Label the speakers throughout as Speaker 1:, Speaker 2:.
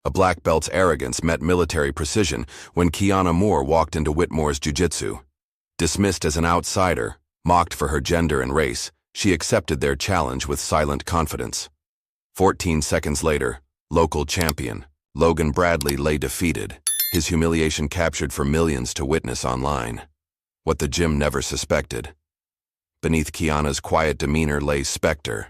Speaker 1: A black belt's arrogance met military precision when Kiana Moore walked into Whitmore's Jiu-Jitsu. Dismissed as an outsider, mocked for her gender and race, she accepted their challenge with silent confidence. 14 seconds later, local champion, Logan Bradley lay defeated, his humiliation captured for millions to witness online. What the gym never suspected. Beneath Kiana's quiet demeanor lay Spectre,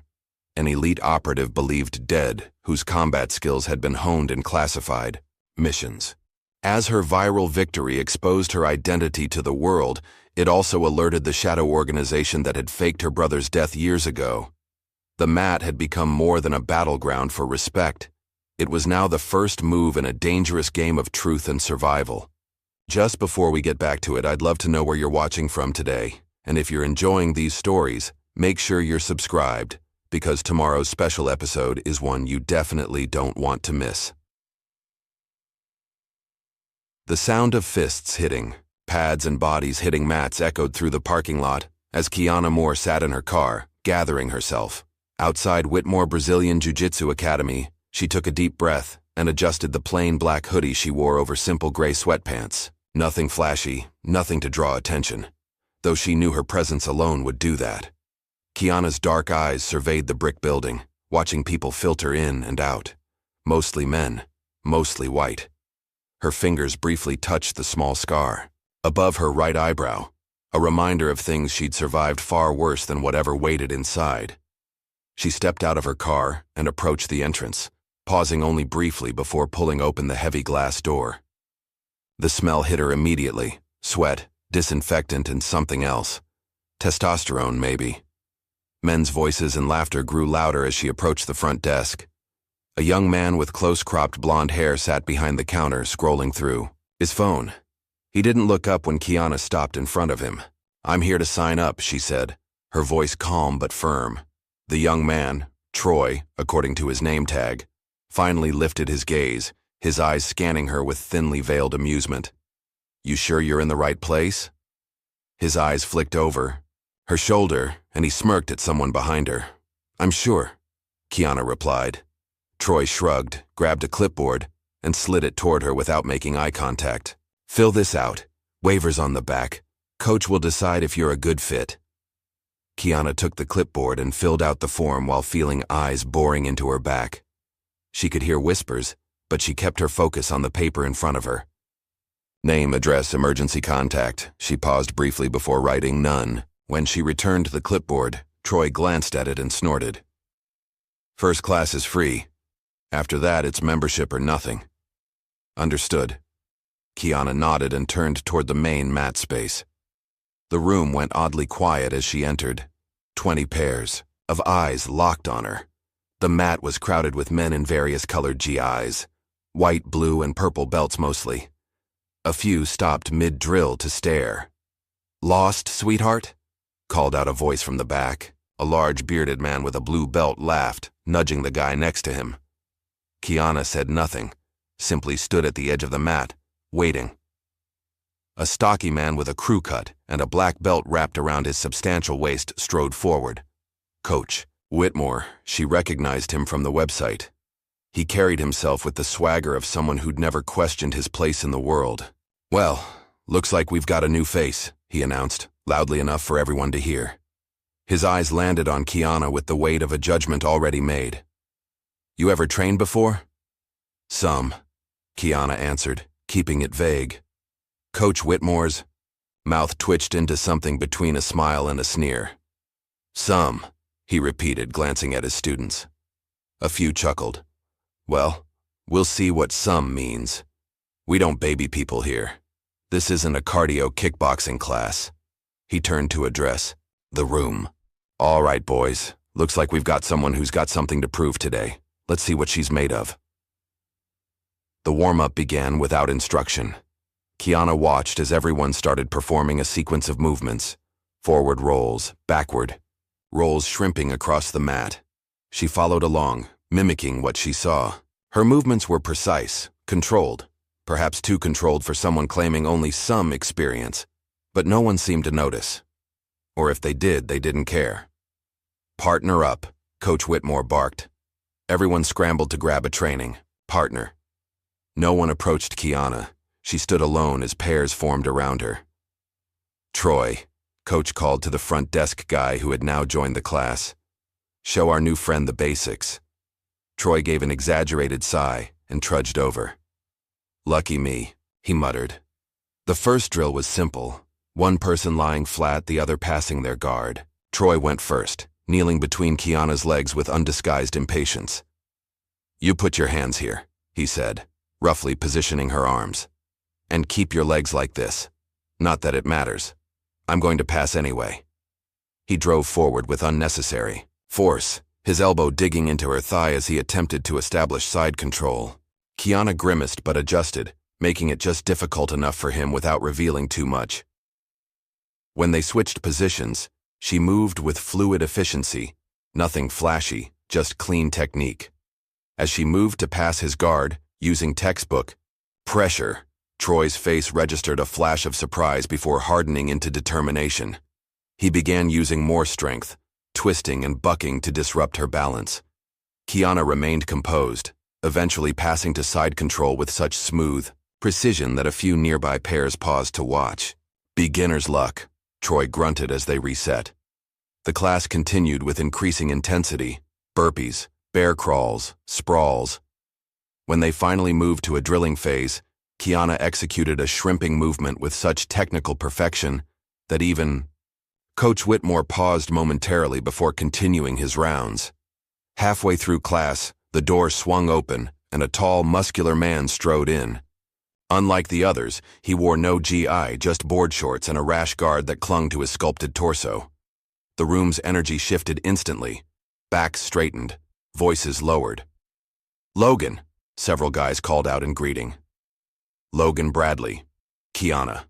Speaker 1: an elite operative believed dead, whose combat skills had been honed in classified missions. As her viral victory exposed her identity to the world, it also alerted the shadow organization that had faked her brother's death years ago. The mat had become more than a battleground for respect. It was now the first move in a dangerous game of truth and survival. Just before we get back to it, I'd love to know where you're watching from today. And if you're enjoying these stories, make sure you're subscribed, because tomorrow's special episode is one you definitely don't want to miss. The sound of fists hitting, pads and bodies hitting mats echoed through the parking lot as Kiana Moore sat in her car, gathering herself. Outside Whitmore Brazilian Jiu-Jitsu Academy, she took a deep breath and adjusted the plain black hoodie she wore over simple gray sweatpants. Nothing flashy, nothing to draw attention, though she knew her presence alone would do that. Kiana's dark eyes surveyed the brick building, watching people filter in and out. Mostly men, mostly white. Her fingers briefly touched the small scar above her right eyebrow, a reminder of things she'd survived far worse than whatever waited inside. She stepped out of her car and approached the entrance, pausing only briefly before pulling open the heavy glass door. The smell hit her immediately: sweat, disinfectant, and something else. Testosterone, maybe. Men's voices and laughter grew louder as she approached the front desk. A young man with close-cropped blonde hair sat behind the counter, scrolling through his phone. He didn't look up when Kiana stopped in front of him. "I'm here to sign up," she said, her voice calm but firm. The young man, Troy, according to his name tag, finally lifted his gaze, his eyes scanning her with thinly veiled amusement. "You sure you're in the right place?" His eyes flicked over her shoulder, and he smirked at someone behind her. "I'm sure," Kiana replied. Troy shrugged, grabbed a clipboard, and slid it toward her without making eye contact. "Fill this out. Waivers on the back. Coach will decide if you're a good fit." Kiana took the clipboard and filled out the form while feeling eyes boring into her back. She could hear whispers, but she kept her focus on the paper in front of her. Name, address, emergency contact. She paused briefly before writing none. When she returned the clipboard, Troy glanced at it and snorted. "First class is free. After that, it's membership or nothing." "Understood." Kiana nodded and turned toward the main mat space. The room went oddly quiet as she entered. 20 pairs of eyes locked on her. The mat was crowded with men in various colored GIs, white, blue, and purple belts mostly. A few stopped mid-drill to stare. "Lost, sweetheart?" called out a voice from the back. A large bearded man with a blue belt laughed, nudging the guy next to him. Kiana said nothing, simply stood at the edge of the mat, waiting. A stocky man with a crew cut and a black belt wrapped around his substantial waist strode forward. Coach Whitmore, she recognized him from the website. He carried himself with the swagger of someone who'd never questioned his place in the world. "Well, looks like we've got a new face," he announced, loudly enough for everyone to hear. His eyes landed on Kiana with the weight of a judgment already made. "You ever trained before?" "Some," Kiana answered, keeping it vague. Coach Whitmore's mouth twitched into something between a smile and a sneer. "Some," he repeated, glancing at his students. A few chuckled. "Well, we'll see what some means. We don't baby people here. This isn't a cardio kickboxing class." He turned to address the room. "All right, boys. Looks like we've got someone who's got something to prove today. Let's see what she's made of." The warm-up began without instruction. Kiana watched as everyone started performing a sequence of movements. Forward rolls, backward, rolls shrimping across the mat. She followed along, mimicking what she saw. Her movements were precise, controlled, perhaps too controlled for someone claiming only some experience, but no one seemed to notice. Or if they did, they didn't care. "Partner up," Coach Whitmore barked. Everyone scrambled to grab a training partner. No one approached Kiana. She stood alone as pairs formed around her. Troy, coach called to the front desk guy who had now joined the class. Show our new friend the basics. Troy gave an exaggerated sigh and trudged over. Lucky me, he muttered. The first drill was simple. One person lying flat, the other passing their guard. Troy went first, kneeling between Kiana's legs with undisguised impatience. You put your hands here, he said, roughly positioning her arms. And keep your legs like this. Not that it matters. I'm going to pass anyway. He drove forward with unnecessary force, his elbow digging into her thigh as he attempted to establish side control. Kiana grimaced but adjusted, making it just difficult enough for him without revealing too much. When they switched positions, she moved with fluid efficiency, nothing flashy, just clean technique. As she moved to pass his guard, using textbook pressure, Troy's face registered a flash of surprise before hardening into determination. He began using more strength, twisting and bucking to disrupt her balance. Kiana remained composed, eventually passing to side control with such smooth precision that a few nearby pairs paused to watch. Beginner's luck, Troy grunted as they reset. The class continued with increasing intensity, burpees, bear crawls, sprawls. When they finally moved to a drilling phase, Kiana executed a shrimping movement with such technical perfection that even Coach Whitmore paused momentarily before continuing his rounds. Halfway through class, the door swung open and a tall, muscular man strode in. Unlike the others, he wore no GI, just board shorts and a rash guard that clung to his sculpted torso. The room's energy shifted instantly. Backs straightened, voices lowered. Logan, several guys called out in greeting. Logan Bradley, Kiana.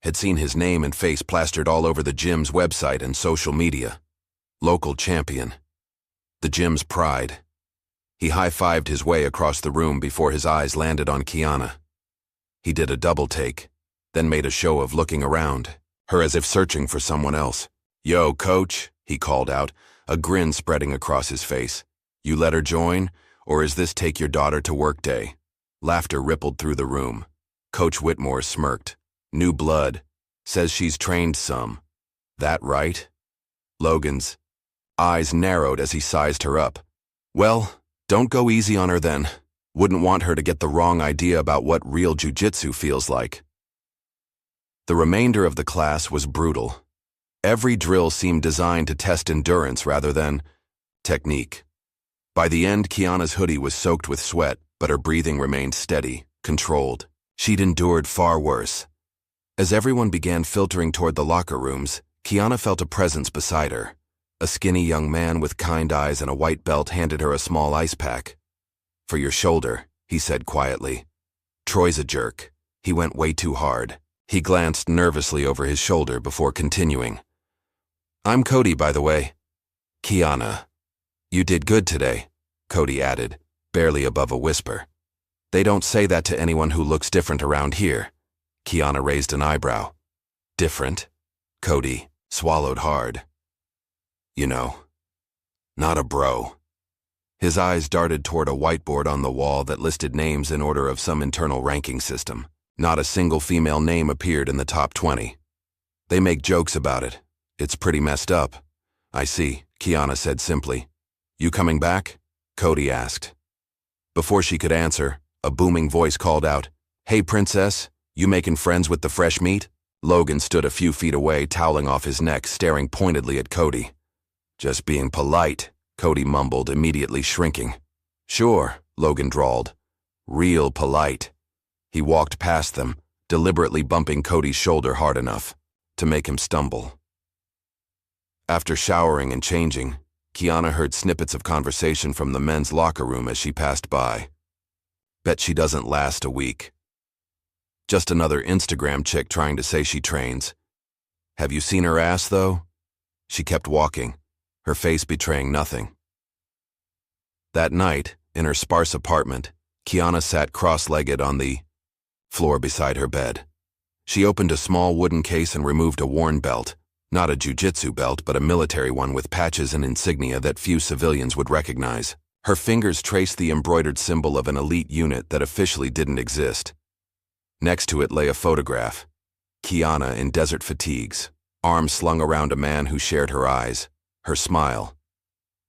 Speaker 1: Had seen his name and face plastered all over the gym's website and social media. Local champion. The gym's pride. He high-fived his way across the room before his eyes landed on Kiana. He did a double take, then made a show of looking around, her as if searching for someone else. Yo, coach, he called out, a grin spreading across his face. You let her join, or is this take your daughter to work day? Laughter rippled through the room. Coach Whitmore smirked. New blood. Says she's trained some. That right? Logan's eyes narrowed as he sized her up. Well, don't go easy on her then. Wouldn't want her to get the wrong idea about what real jiu-jitsu feels like. The remainder of the class was brutal. Every drill seemed designed to test endurance rather than technique. By the end, Kiana's hoodie was soaked with sweat, but her breathing remained steady, controlled. She'd endured far worse. As everyone began filtering toward the locker rooms, Kiana felt a presence beside her. A skinny young man with kind eyes and a white belt handed her a small ice pack. For your shoulder, he said quietly. Troy's a jerk. He went way too hard. He glanced nervously over his shoulder before continuing. I'm Cody, by the way. Kiana. You did good today, Cody added, barely above a whisper. They don't say that to anyone who looks different around here. Kiana raised an eyebrow. Different? Cody swallowed hard. You know, not a bro. His eyes darted toward a whiteboard on the wall that listed names in order of some internal ranking system. Not a single female name appeared in the top 20. They make jokes about it. It's pretty messed up. I see, Kiana said simply. You coming back? Cody asked. Before she could answer, a booming voice called out, Hey, princess, you making friends with the fresh meat? Logan stood a few feet away, toweling off his neck, staring pointedly at Cody. Just being polite, Cody mumbled, immediately shrinking. Sure, Logan drawled. Real polite. He walked past them, deliberately bumping Cody's shoulder hard enough to make him stumble. After showering and changing, Kiana heard snippets of conversation from the men's locker room as she passed by. Bet she doesn't last a week. Just another Instagram chick trying to say she trains. Have you seen her ass, though? She kept walking, her face betraying nothing. That night, in her sparse apartment, Kiana sat cross-legged on the floor beside her bed. She opened a small wooden case and removed a worn belt, not a jiu-jitsu belt, but a military one with patches and insignia that few civilians would recognize. Her fingers traced the embroidered symbol of an elite unit that officially didn't exist. Next to it lay a photograph. Kiana in desert fatigues, arms slung around a man who shared her eyes, her smile.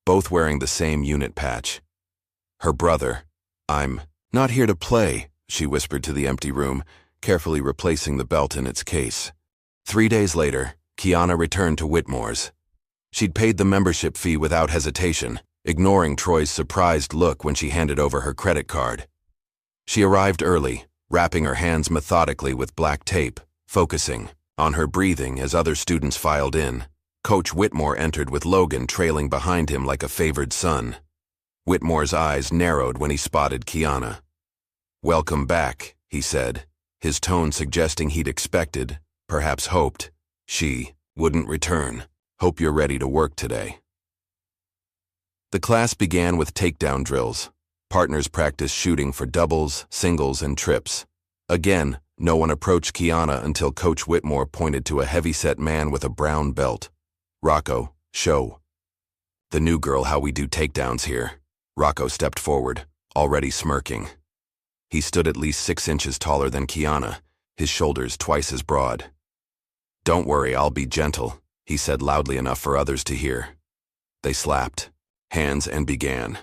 Speaker 1: Both wearing the same unit patch. Her brother. "I'm not here to play," she whispered to the empty room, carefully replacing the belt in its case. 3 days later, Kiana returned to Whitmore's. She'd paid the membership fee without hesitation, ignoring Troy's surprised look when she handed over her credit card. She arrived early, wrapping her hands methodically with black tape, focusing on her breathing as other students filed in. Coach Whitmore entered with Logan trailing behind him like a favored son. Whitmore's eyes narrowed when he spotted Kiana. "Welcome back," he said, his tone suggesting he'd expected, perhaps hoped, she wouldn't return. "Hope you're ready to work today." The class began with takedown drills. Partners practiced shooting for doubles, singles, and trips. Again, no one approached Kiana until Coach Whitmore pointed to a heavy-set man with a brown belt. "Rocco, show the new girl how we do takedowns here." Rocco stepped forward, already smirking. He stood at least 6 inches taller than Kiana, his shoulders twice as broad. "Don't worry, I'll be gentle," he said loudly enough for others to hear. They slapped hands and began.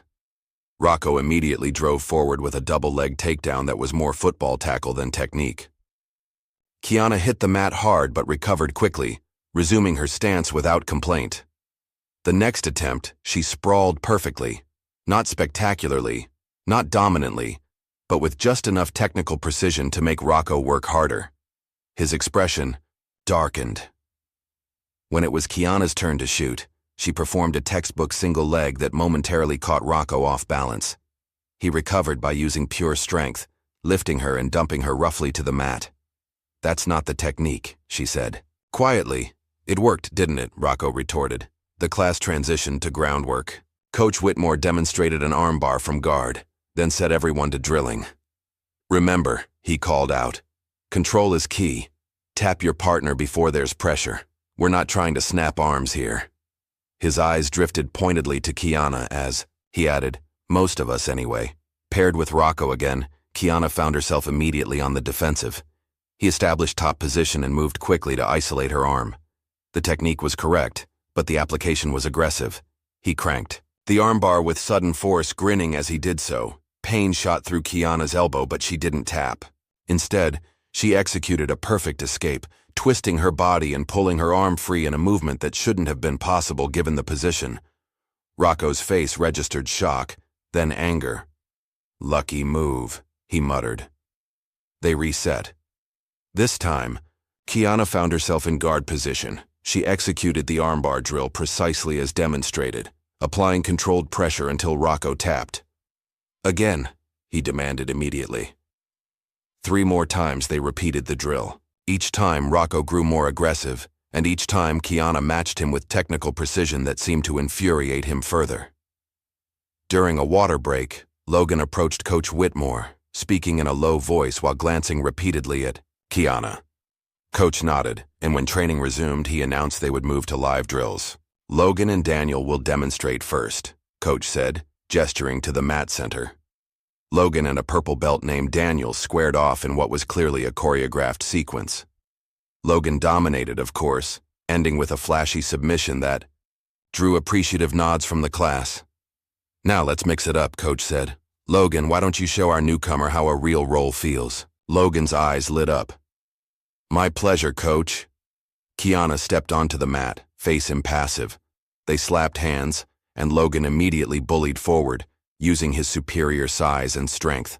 Speaker 1: Rocco immediately drove forward with a double-leg takedown that was more football tackle than technique. Kiana hit the mat hard but recovered quickly, resuming her stance without complaint. The next attempt, she sprawled perfectly, not spectacularly, not dominantly, but with just enough technical precision to make Rocco work harder. His expression darkened. When it was Kiana's turn to shoot, she performed a textbook single leg that momentarily caught Rocco off balance. He recovered by using pure strength, lifting her and dumping her roughly to the mat. "That's not the technique," she said. Quietly. "It worked, didn't it?" Rocco retorted. The class transitioned to groundwork. Coach Whitmore demonstrated an armbar from guard, then set everyone to drilling. "Remember," he called out, "control is key. Tap your partner before there's pressure. We're not trying to snap arms here." His eyes drifted pointedly to Kiana as, he added, "most of us anyway." Paired with Rocco again, Kiana found herself immediately on the defensive. He established top position and moved quickly to isolate her arm. The technique was correct, but the application was aggressive. He cranked the armbar with sudden force, grinning as he did so. Pain shot through Kiana's elbow, but she didn't tap. Instead, she executed a perfect escape, twisting her body and pulling her arm free in a movement that shouldn't have been possible given the position. Rocco's face registered shock, then anger. "Lucky move," he muttered. They reset. This time, Kiana found herself in guard position. She executed the armbar drill precisely as demonstrated, applying controlled pressure until Rocco tapped. "Again," he demanded immediately. 3 more times they repeated the drill. Each time Rocco grew more aggressive, and each time Kiana matched him with technical precision that seemed to infuriate him further. During a water break, Logan approached Coach Whitmore, speaking in a low voice while glancing repeatedly at Kiana. Coach nodded, and when training resumed, he announced they would move to live drills. "Logan and Daniel will demonstrate first," Coach said, gesturing to the mat center. Logan and a purple belt named Daniel squared off in what was clearly a choreographed sequence. Logan dominated, of course, ending with a flashy submission that drew appreciative nods from the class. "Now let's mix it up," Coach said. "Logan, why don't you show our newcomer how a real roll feels?" Logan's eyes lit up. "My pleasure, Coach." Kiana stepped onto the mat, face impassive. They slapped hands, and Logan immediately bullied forward, using his superior size and strength.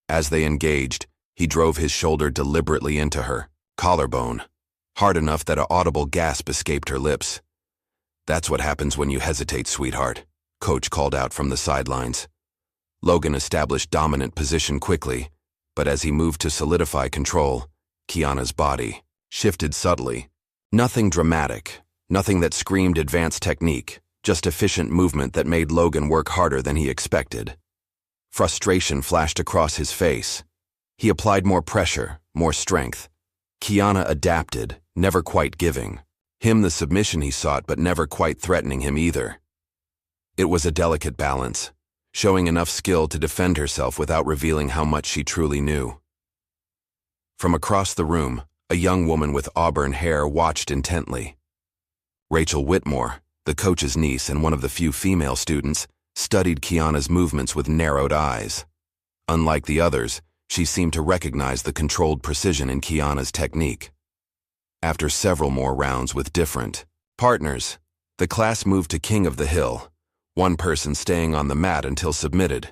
Speaker 1: As they engaged, he drove his shoulder deliberately into her collarbone, hard enough that an audible gasp escaped her lips. "That's what happens when you hesitate, sweetheart," Coach called out from the sidelines. Logan established dominant position quickly, but as he moved to solidify control, Kiana's body shifted subtly. Nothing dramatic, nothing that screamed advanced technique, just efficient movement that made Logan work harder than he expected. Frustration flashed across his face. He applied more pressure, more strength. Kiana adapted, never quite giving him the submission he sought, but never quite threatening him either. It was a delicate balance. showing enough skill to defend herself without revealing how much she truly knew. From across the room, a young woman with auburn hair watched intently. Rachel Whitmore, the coach's niece and one of the few female students, studied Kiana's movements with narrowed eyes. Unlike the others, she seemed to recognize the controlled precision in Kiana's technique. After several more rounds with different partners, the class moved to King of the Hill, one person staying on the mat until submitted.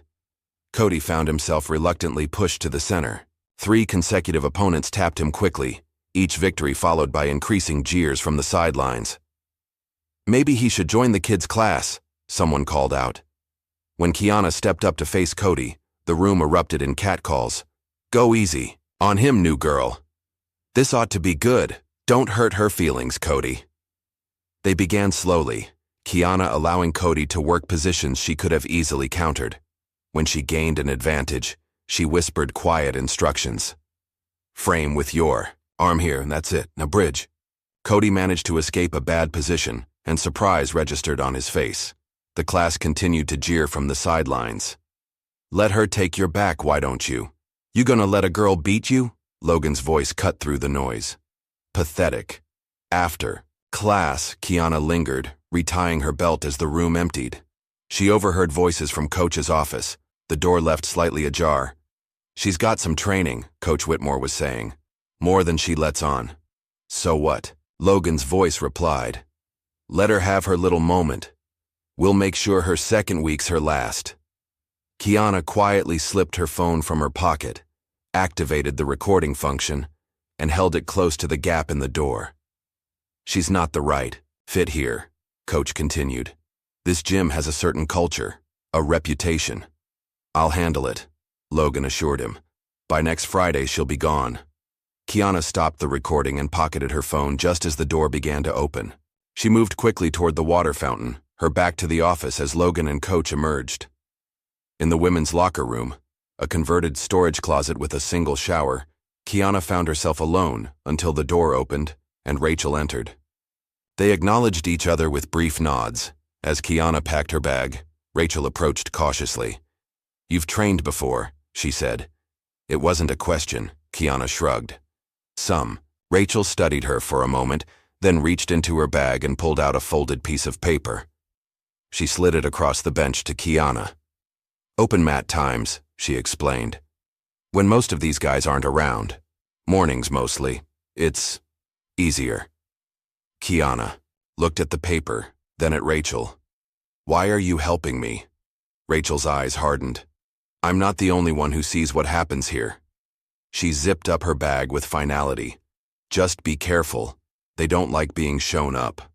Speaker 1: Cody found himself reluctantly pushed to the center. 3 consecutive opponents tapped him quickly, each victory followed by increasing jeers from the sidelines. "Maybe he should join the kids' class," someone called out. When Kiana stepped up to face Cody, the room erupted in catcalls. "Go easy on him, new girl. This ought to be good. Don't hurt her feelings, Cody." They began slowly, Kiana allowing Cody to work positions she could have easily countered. When she gained an advantage, she whispered quiet instructions. "Frame with your arm here, and that's it. Now bridge." Cody managed to escape a bad position, and surprise registered on his face. The class continued to jeer from the sidelines. "Let her take your back, why don't you? You gonna let a girl beat you?" Logan's voice cut through the noise. Pathetic. After class, Kiana lingered, retying her belt as the room emptied. She overheard voices from Coach's office, the door left slightly ajar. "She's got some training," Coach Whitmore was saying. "More than she lets on." "So what?" Logan's voice replied. "Let her have her little moment. We'll make sure her second week's her last." Kiana quietly slipped her phone from her pocket, activated the recording function, and held it close to the gap in the door. "She's not the right fit here," Coach continued. "This gym has a certain culture, a reputation." "I'll handle it," Logan assured him. "By next Friday, she'll be gone." Kiana stopped the recording and pocketed her phone just as the door began to open. She moved quickly toward the water fountain, her back to the office as Logan and Coach emerged. In the women's locker room, a converted storage closet with a single shower, Kiana found herself alone until the door opened and Rachel entered. They acknowledged each other with brief nods. As Kiana packed her bag, Rachel approached cautiously. "You've trained before," she said. "It wasn't a question," Kiana shrugged. "Some." Rachel studied her for a moment, then reached into her bag and pulled out a folded piece of paper. She slid it across the bench to Kiana. "Open mat times," she explained. "When most of these guys aren't around. Mornings mostly. It's easier." Kiana looked at the paper, then at Rachel. "Why are you helping me?" Rachel's eyes hardened. "I'm not the only one who sees what happens here." She zipped up her bag with finality. "Just be careful. They don't like being shown up."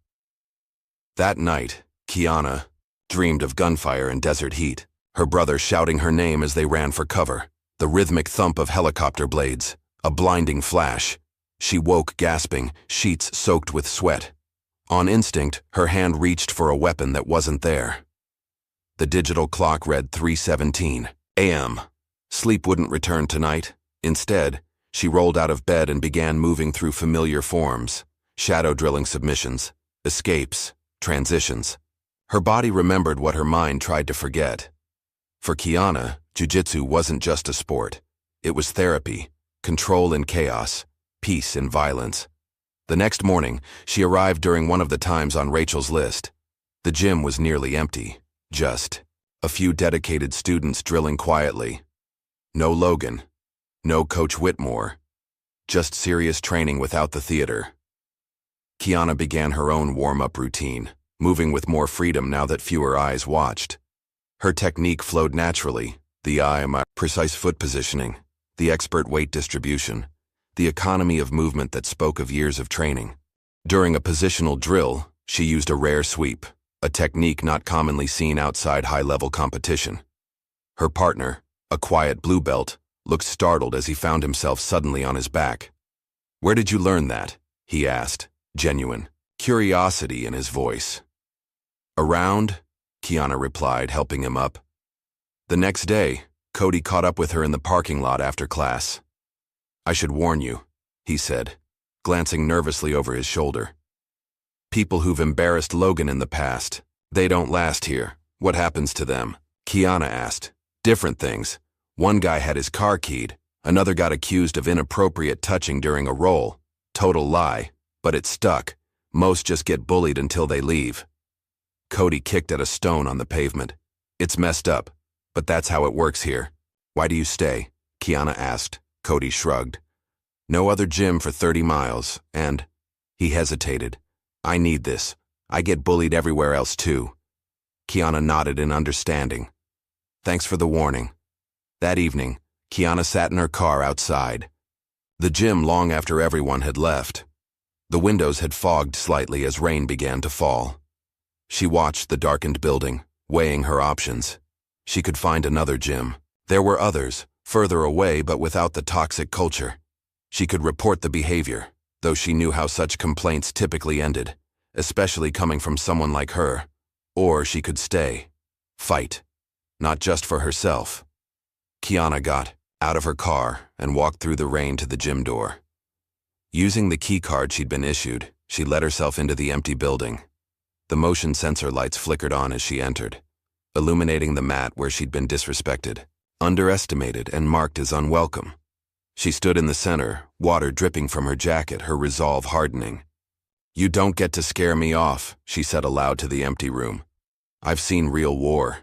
Speaker 1: That night, Kiana dreamed of gunfire and desert heat, her brother shouting her name as they ran for cover, the rhythmic thump of helicopter blades, a blinding flash. She woke gasping, sheets soaked with sweat. On instinct, her hand reached for a weapon that wasn't there. The digital clock read 3:17 a.m. Sleep wouldn't return tonight. Instead, she rolled out of bed and began moving through familiar forms, shadow drilling submissions, escapes, transitions. Her body remembered what her mind tried to forget. For Kiana, Jiu-Jitsu wasn't just a sport. It was therapy, control in chaos, peace in violence. The next morning, she arrived during one of the times on Rachel's list. The gym was nearly empty, just a few dedicated students drilling quietly. No Logan, no Coach Whitmore, just serious training without the theater. Kiana began her own warm-up routine, moving with more freedom now that fewer eyes watched. Her technique flowed naturally, the precise foot positioning, the expert weight distribution, the economy of movement that spoke of years of training. During a positional drill, she used a rare sweep, a technique not commonly seen outside high-level competition. Her partner, a quiet blue belt, looked startled as he found himself suddenly on his back. "Where did you learn that?" he asked, genuine curiosity in his voice. "Around," Kiana replied, helping him up. The next day, Cody caught up with her in the parking lot after class. "I should warn you," he said, glancing nervously over his shoulder. "People who've embarrassed Logan in the past, they don't last here. What happens to them?" Kiana asked. Different things. One guy had his car keyed. Another got accused of inappropriate touching during a roll. Total lie, but it stuck. Most just get bullied until they leave. Cody kicked at a stone on the pavement. It's messed up, but that's how it works here. Why do you stay? Kiana asked. Cody shrugged. No other gym for 30 miles, and... He hesitated. I need this. I get bullied everywhere else too. Kiana nodded in understanding. Thanks for the warning. That evening, Kiana sat in her car outside. The gym long after everyone had left. The windows had fogged slightly as rain began to fall. She watched the darkened building, weighing her options. She could find another gym. There were others, further away but without the toxic culture. She could report the behavior, though she knew how such complaints typically ended, especially coming from someone like her. Or she could stay. Fight. Not just for herself. Kiana got out of her car and walked through the rain to the gym door. Using the key card she'd been issued, she let herself into the empty building. The motion sensor lights flickered on as she entered, illuminating the mat where she'd been disrespected, underestimated, and marked as unwelcome. She stood in the center, water dripping from her jacket, her resolve hardening. You don't get to scare me off, she said aloud to the empty room. I've seen real war.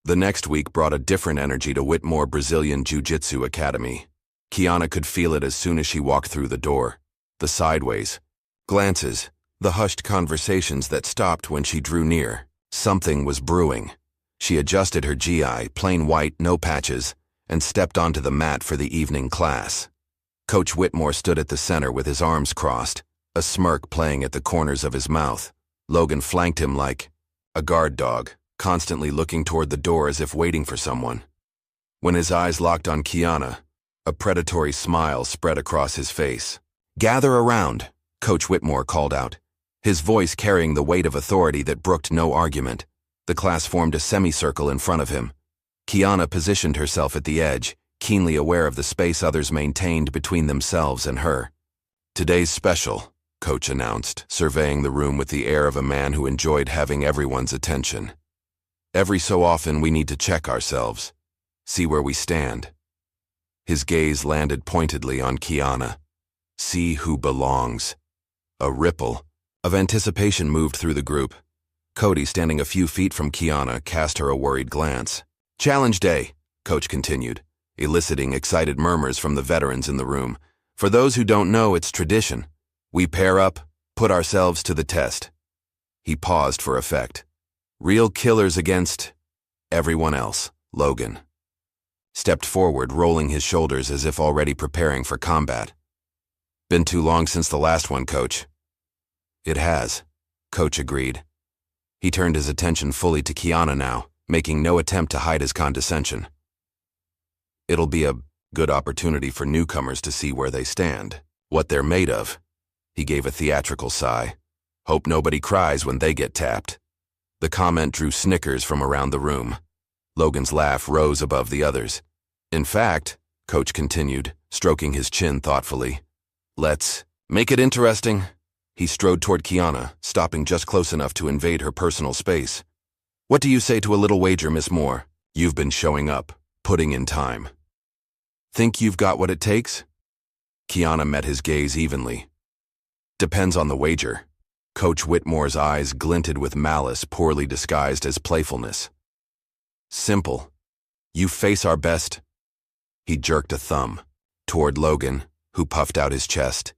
Speaker 1: The next week brought a different energy to Whitmore Brazilian Jiu-Jitsu Academy. Kiana could feel it as soon as she walked through the door. The sideways glances, the hushed conversations that stopped when she drew near. Something was brewing. She adjusted her GI, plain white, no patches, and stepped onto the mat for the evening class. Coach Whitmore stood at the center with his arms crossed, a smirk playing at the corners of his mouth. Logan flanked him like a guard dog, constantly looking toward the door as if waiting for someone. When his eyes locked on Kiana, a predatory smile spread across his face. Gather around, Coach Whitmore called out, his voice carrying the weight of authority that brooked no argument. The class formed a semicircle in front of him. Kiana positioned herself at the edge, keenly aware of the space others maintained between themselves and her. Today's special, Coach announced, surveying the room with the air of a man who enjoyed having everyone's attention. Every so often we need to check ourselves, see where we stand. His gaze landed pointedly on Kiana. See who belongs. A ripple of anticipation moved through the group. Cody, standing a few feet from Kiana, cast her a worried glance. Challenge day, Coach continued, eliciting excited murmurs from the veterans in the room. For those who don't know, it's tradition. We pair up, put ourselves to the test. He paused for effect. Real killers against everyone else. Logan stepped forward, rolling his shoulders as if already preparing for combat. Been too long since the last one, Coach. It has, Coach agreed. He turned his attention fully to Kiana now, making no attempt to hide his condescension. It'll be a good opportunity for newcomers to see where they stand, what they're made of. He gave a theatrical sigh. Hope nobody cries when they get tapped. The comment drew snickers from around the room. Logan's laugh rose above the others. In fact, Coach continued, stroking his chin thoughtfully, let's make it interesting. He strode toward Kiana, stopping just close enough to invade her personal space. What do you say to a little wager, Miss Moore? You've been showing up, putting in time. Think you've got what it takes? Kiana met his gaze evenly. Depends on the wager. Coach Whitmore's eyes glinted with malice poorly disguised as playfulness. Simple. You face our best. He jerked a thumb toward Logan, who puffed out his chest.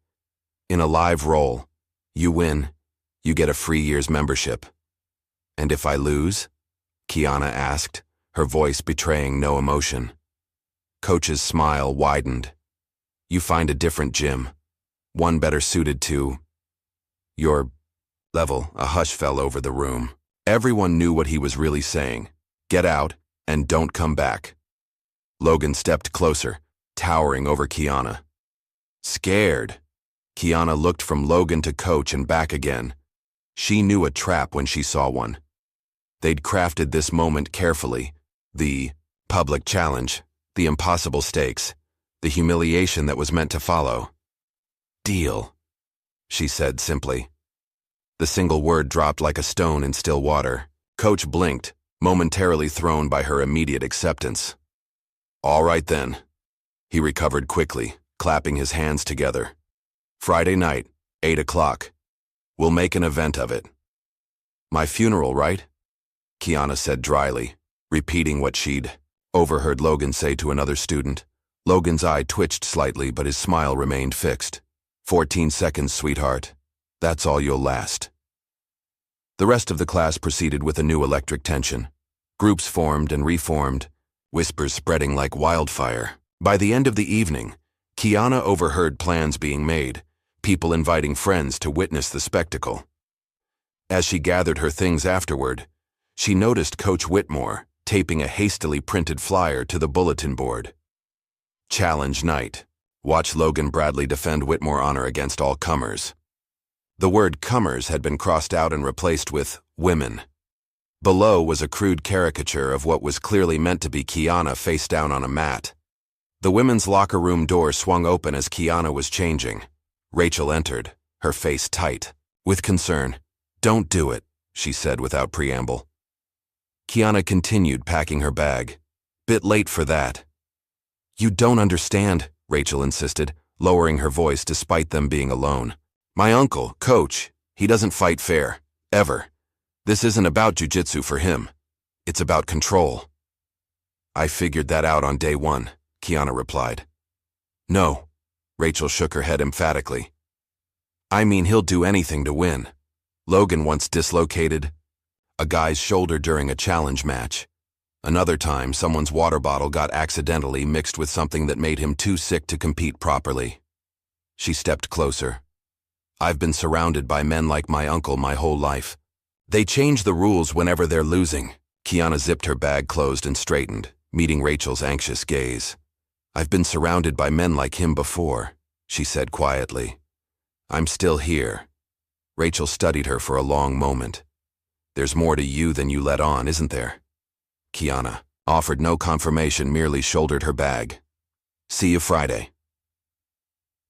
Speaker 1: In a live roll, you win, you get a free year's membership. And if I lose? Kiana asked, her voice betraying no emotion. Coach's smile widened. You find a different gym, one better suited to your level. A hush fell over the room. Everyone knew what he was really saying. Get out and don't come back. Logan stepped closer, towering over Kiana. Scared. Kiana looked from Logan to Coach and back again. She knew a trap when she saw one. They'd crafted this moment carefully. The public challenge, the impossible stakes, the humiliation that was meant to follow. Deal, she said simply. The single word dropped like a stone in still water. Coach blinked, momentarily thrown by her immediate acceptance. All right then. He recovered quickly, clapping his hands together. Friday night, 8 o'clock. We'll make an event of it. My funeral, right? Kiana said dryly, repeating what she'd overheard Logan say to another student. Logan's eye twitched slightly, but his smile remained fixed. 14 seconds, sweetheart. That's all you'll last. The rest of the class proceeded with a new electric tension. Groups formed and reformed, whispers spreading like wildfire. By the end of the evening, Kiana overheard plans being made, people inviting friends to witness the spectacle. As she gathered her things afterward, she noticed Coach Whitmore taping a hastily printed flyer to the bulletin board. Challenge night. Watch Logan Bradley defend Whitmore honor against all comers. The word comers had been crossed out and replaced with women. Below was a crude caricature of what was clearly meant to be Kiana face down on a mat. The women's locker room door swung open as Kiana was changing. Rachel entered, her face tight. With concern, "Don't do it," she said without preamble. Kiana continued packing her bag. "Bit late for that." "You don't understand," Rachel insisted, lowering her voice despite them being alone. "My uncle, Coach, he doesn't fight fair. Ever. This isn't about jiu-jitsu for him. It's about control." "I figured that out on day one," Kiana replied. "No," Rachel shook her head emphatically. "I mean, he'll do anything to win. Logan once dislocated a guy's shoulder during a challenge match. Another time, someone's water bottle got accidentally mixed with something that made him too sick to compete properly." She stepped closer. "I've been surrounded by men like my uncle my whole life. They change the rules whenever they're losing." Kiana zipped her bag closed and straightened, meeting Rachel's anxious gaze. "I've been surrounded by men like him before," she said quietly. "I'm still here." Rachel studied her for a long moment. "There's more to you than you let on, isn't there?" Kiana offered no confirmation, merely shouldered her bag. "See you Friday."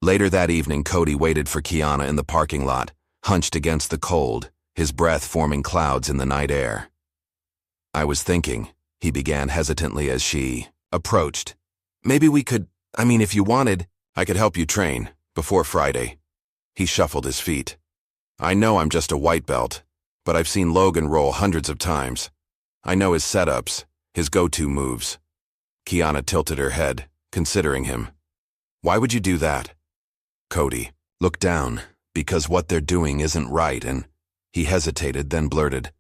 Speaker 1: Later that evening, Cody waited for Kiana in the parking lot, hunched against the cold, his breath forming clouds in the night air. "I was thinking," he began hesitantly as she approached. "Maybe we could, if you wanted, I could help you train, before Friday." He shuffled his feet. "I know I'm just a white belt, but I've seen Logan roll hundreds of times. I know his setups, his go-to moves." Kiana tilted her head, considering him. "Why would you do that?" Cody looked down, "Because what they're doing isn't right," and he hesitated, then blurted,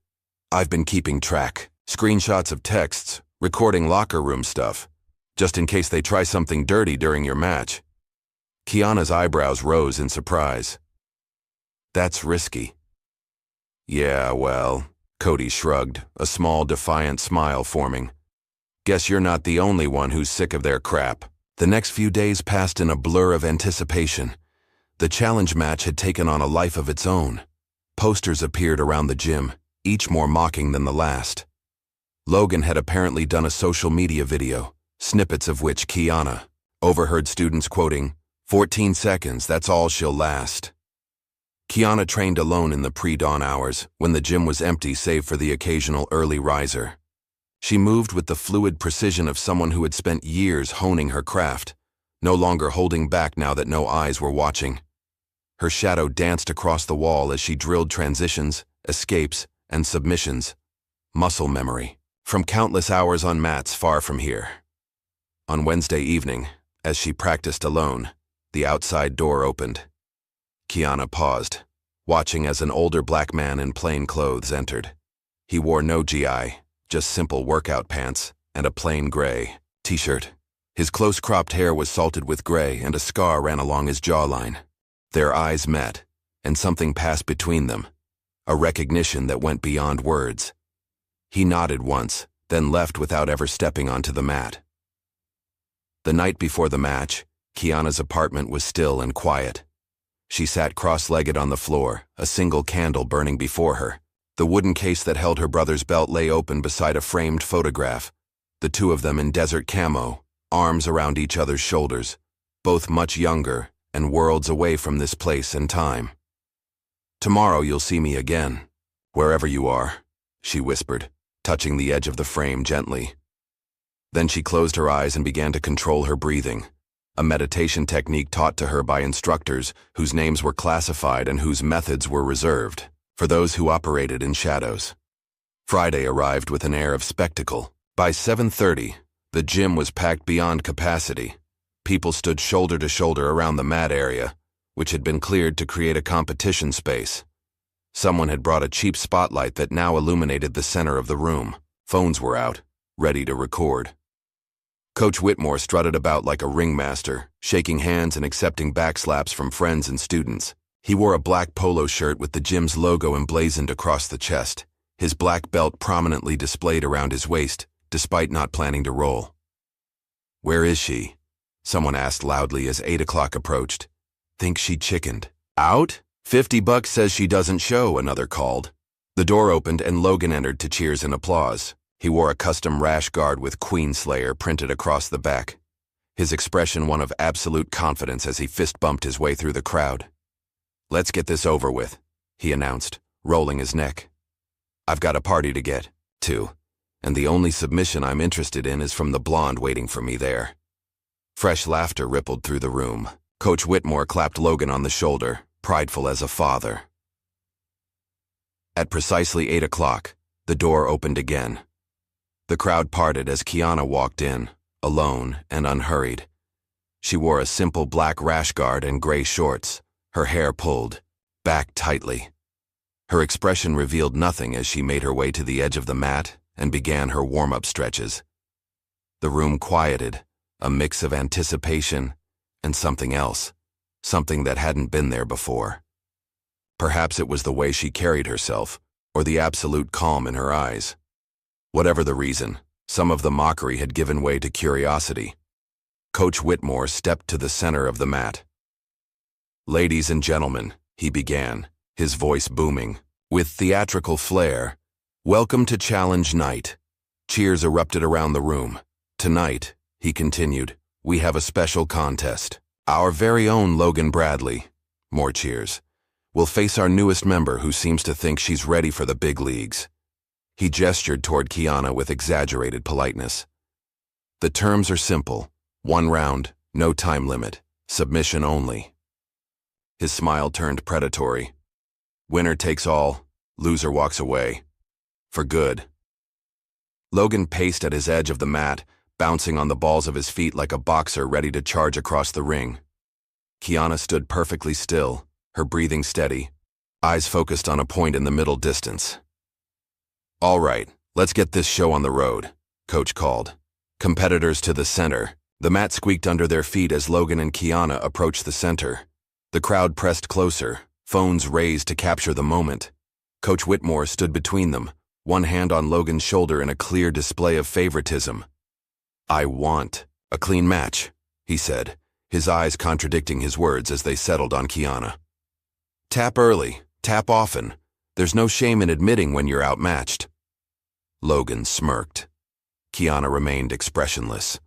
Speaker 1: "I've been keeping track. Screenshots of texts, recording locker room stuff, just in case they try something dirty during your match." Kiana's eyebrows rose in surprise. "That's risky." "Yeah, well," Cody shrugged, a small defiant smile forming. "Guess you're not the only one who's sick of their crap." The next few days passed in a blur of anticipation. The challenge match had taken on a life of its own. Posters appeared around the gym, each more mocking than the last. Logan had apparently done a social media video, snippets of which Kiana overheard students quoting, "14 seconds, that's all she'll last." Kiana trained alone in the pre-dawn hours, when the gym was empty save for the occasional early riser. She moved with the fluid precision of someone who had spent years honing her craft, no longer holding back now that no eyes were watching. Her shadow danced across the wall as she drilled transitions, escapes, and submissions. Muscle memory, from countless hours on mats far from here. On Wednesday evening, as she practiced alone, the outside door opened. Kiana paused, watching as an older black man in plain clothes entered. He wore no GI, just simple workout pants and a plain gray t-shirt. His close-cropped hair was salted with gray and a scar ran along his jawline. Their eyes met, and something passed between them, a recognition that went beyond words. He nodded once, then left without ever stepping onto the mat. The night before the match, Kiana's apartment was still and quiet. She sat cross-legged on the floor, a single candle burning before her. The wooden case that held her brother's belt lay open beside a framed photograph, the two of them in desert camo, arms around each other's shoulders, both much younger and worlds away from this place and time. "Tomorrow you'll see me again, wherever you are," she whispered, touching the edge of the frame gently. Then she closed her eyes and began to control her breathing, a meditation technique taught to her by instructors whose names were classified and whose methods were reserved for those who operated in shadows. Friday arrived with an air of spectacle. By 7:30, the gym was packed beyond capacity. People stood shoulder to shoulder around the mat area, which had been cleared to create a competition space. Someone had brought a cheap spotlight that now illuminated the center of the room. Phones were out, ready to record. Coach Whitmore strutted about like a ringmaster, shaking hands and accepting backslaps from friends and students. He wore a black polo shirt with the gym's logo emblazoned across the chest, his black belt prominently displayed around his waist, despite not planning to roll. "Where is she?" someone asked loudly as 8 o'clock approached. "Think she chickened." "Out? $50 says she doesn't show," another called. The door opened and Logan entered to cheers and applause. He wore a custom rash guard with Queenslayer printed across the back, his expression one of absolute confidence as he fist-bumped his way through the crowd. "Let's get this over with," he announced, rolling his neck. "I've got a party to get to, and the only submission I'm interested in is from the blonde waiting for me there." Fresh laughter rippled through the room. Coach Whitmore clapped Logan on the shoulder, prideful as a father. At precisely 8 o'clock, the door opened again. The crowd parted as Kiana walked in, alone and unhurried. She wore a simple black rash guard and gray shorts, her hair pulled back tightly. Her expression revealed nothing as she made her way to the edge of the mat and began her warm-up stretches. The room quieted, a mix of anticipation and something else, something that hadn't been there before. Perhaps it was the way she carried herself, or the absolute calm in her eyes. Whatever the reason, some of the mockery had given way to curiosity. Coach Whitmore stepped to the center of the mat. "Ladies and gentlemen," he began, his voice booming, with theatrical flair, "welcome to Challenge Night." Cheers erupted around the room. "Tonight," he continued, "we have a special contest. Our very own Logan Bradley," more cheers, "will face our newest member who seems to think she's ready for the big leagues." He gestured toward Kiana with exaggerated politeness. "The terms are simple. 1 round, no time limit, submission only." His smile turned predatory. "Winner takes all, loser walks away. For good." Logan paced at his edge of the mat, bouncing on the balls of his feet like a boxer ready to charge across the ring. Kiana stood perfectly still, her breathing steady, eyes focused on a point in the middle distance. "All right, let's get this show on the road," Coach called. "Competitors to the center." The mat squeaked under their feet as Logan and Kiana approached the center. The crowd pressed closer, phones raised to capture the moment. Coach Whitmore stood between them, one hand on Logan's shoulder in a clear display of favoritism. "I want a clean match," he said, his eyes contradicting his words as they settled on Kiana. "Tap early, tap often. There's no shame in admitting when you're outmatched." Logan smirked. Kiana remained expressionless.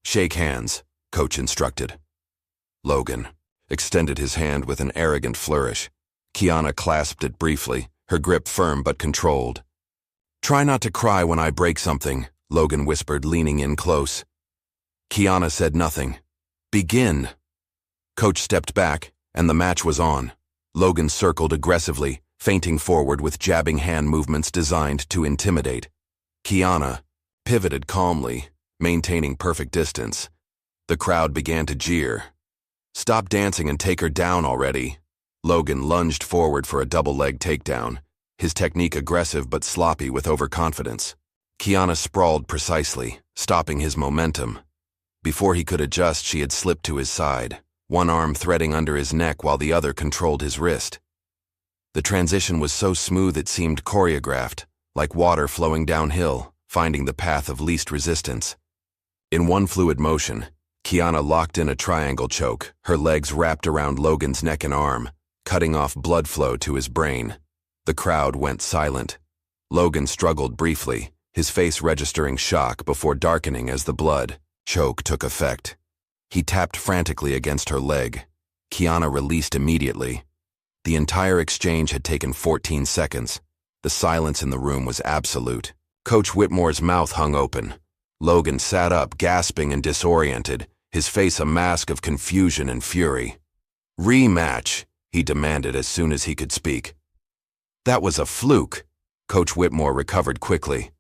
Speaker 1: "Shake hands," Coach instructed. Logan extended his hand with an arrogant flourish. Kiana clasped it briefly, her grip firm but controlled. "Try not to cry when I break something," Logan whispered, leaning in close. Kiana said nothing. "Begin." Coach stepped back, and the match was on. Logan circled aggressively, feinting forward with jabbing hand movements designed to intimidate. Kiana pivoted calmly, maintaining perfect distance. The crowd began to jeer. "Stop dancing and take her down already." Logan lunged forward for a double-leg takedown, his technique aggressive but sloppy with overconfidence. Kiana sprawled precisely, stopping his momentum. Before he could adjust, she had slipped to his side, one arm threading under his neck while the other controlled his wrist. The transition was so smooth it seemed choreographed, like water flowing downhill, finding the path of least resistance. In one fluid motion, Kiana locked in a triangle choke, her legs wrapped around Logan's neck and arm, cutting off blood flow to his brain. The crowd went silent. Logan struggled briefly, his face registering shock before darkening as the blood choke took effect. He tapped frantically against her leg. Kiana released immediately. The entire exchange had taken 14 seconds. The silence in the room was absolute. Coach Whitmore's mouth hung open. Logan sat up, gasping and disoriented, his face a mask of confusion and fury. "Rematch," he demanded as soon as he could speak. "That was a fluke." Coach Whitmore recovered quickly.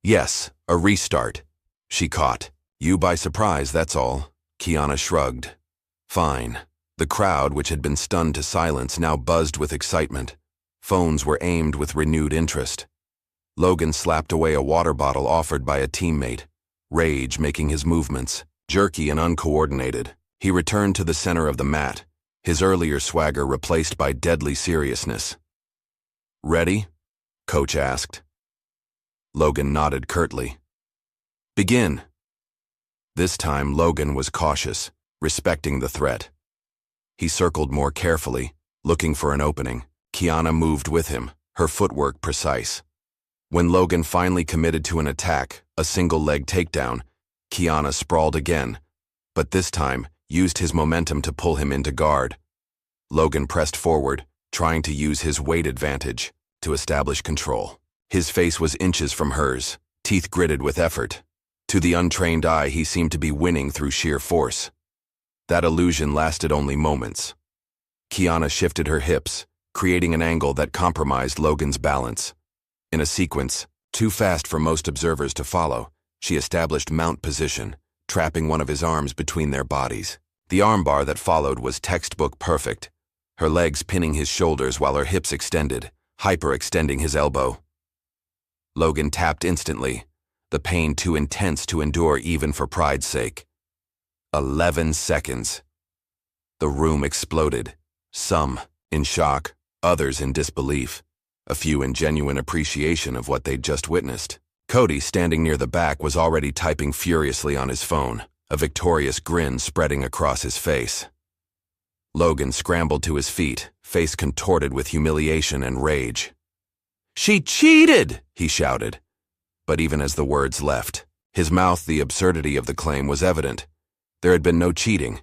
Speaker 1: "Yes, a restart." She caught. "You by surprise, that's all." Kiana shrugged. "Fine." The crowd, which had been stunned to silence, now buzzed with excitement. Phones were aimed with renewed interest. Logan slapped away a water bottle offered by a teammate, rage making his movements, jerky and uncoordinated. He returned to the center of the mat, his earlier swagger replaced by deadly seriousness. "Ready?" Coach asked. Logan nodded curtly. "Begin." This time, Logan was cautious, respecting the threat. He circled more carefully, looking for an opening. Kiana moved with him, her footwork precise. When Logan finally committed to an attack, a single-leg takedown, Kiana sprawled again, but this time used his momentum to pull him into guard. Logan pressed forward, trying to use his weight advantage to establish control. His face was inches from hers, teeth gritted with effort. To the untrained eye, he seemed to be winning through sheer force. That illusion lasted only moments. Kiana shifted her hips, creating an angle that compromised Logan's balance. In a sequence, too fast for most observers to follow, she established mount position, trapping one of his arms between their bodies. The armbar that followed was textbook perfect, her legs pinning his shoulders while her hips extended, hyperextending his elbow. Logan tapped instantly, the pain too intense to endure even for pride's sake. 11 seconds. The room exploded, some in shock, others in disbelief, a few in genuine appreciation of what they'd just witnessed. Cody, standing near the back, was already typing furiously on his phone, a victorious grin spreading across his face. Logan scrambled to his feet, face contorted with humiliation and rage. "She cheated!" he shouted. But even as the words left, his mouth, the absurdity of the claim was evident. There had been no cheating,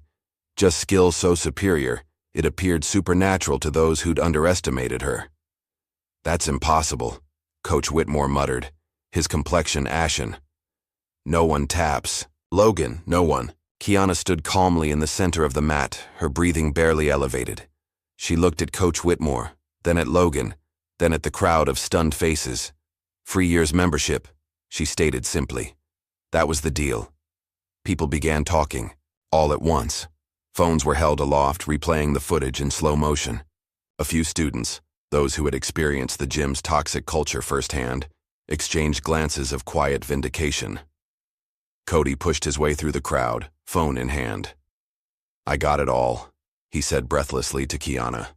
Speaker 1: just skill so superior, it appeared supernatural to those who'd underestimated her. "That's impossible," Coach Whitmore muttered, his complexion ashen. "No one taps. Logan, no one." Kiana stood calmly in the center of the mat, her breathing barely elevated. She looked at Coach Whitmore, then at Logan, then at the crowd of stunned faces. 3 years membership, she stated simply. That was the deal. People began talking, all at once. Phones were held aloft, replaying the footage in slow motion. A few students, those who had experienced the gym's toxic culture firsthand, exchanged glances of quiet vindication. Cody pushed his way through the crowd, phone in hand. "I got it all," he said breathlessly to Kiana.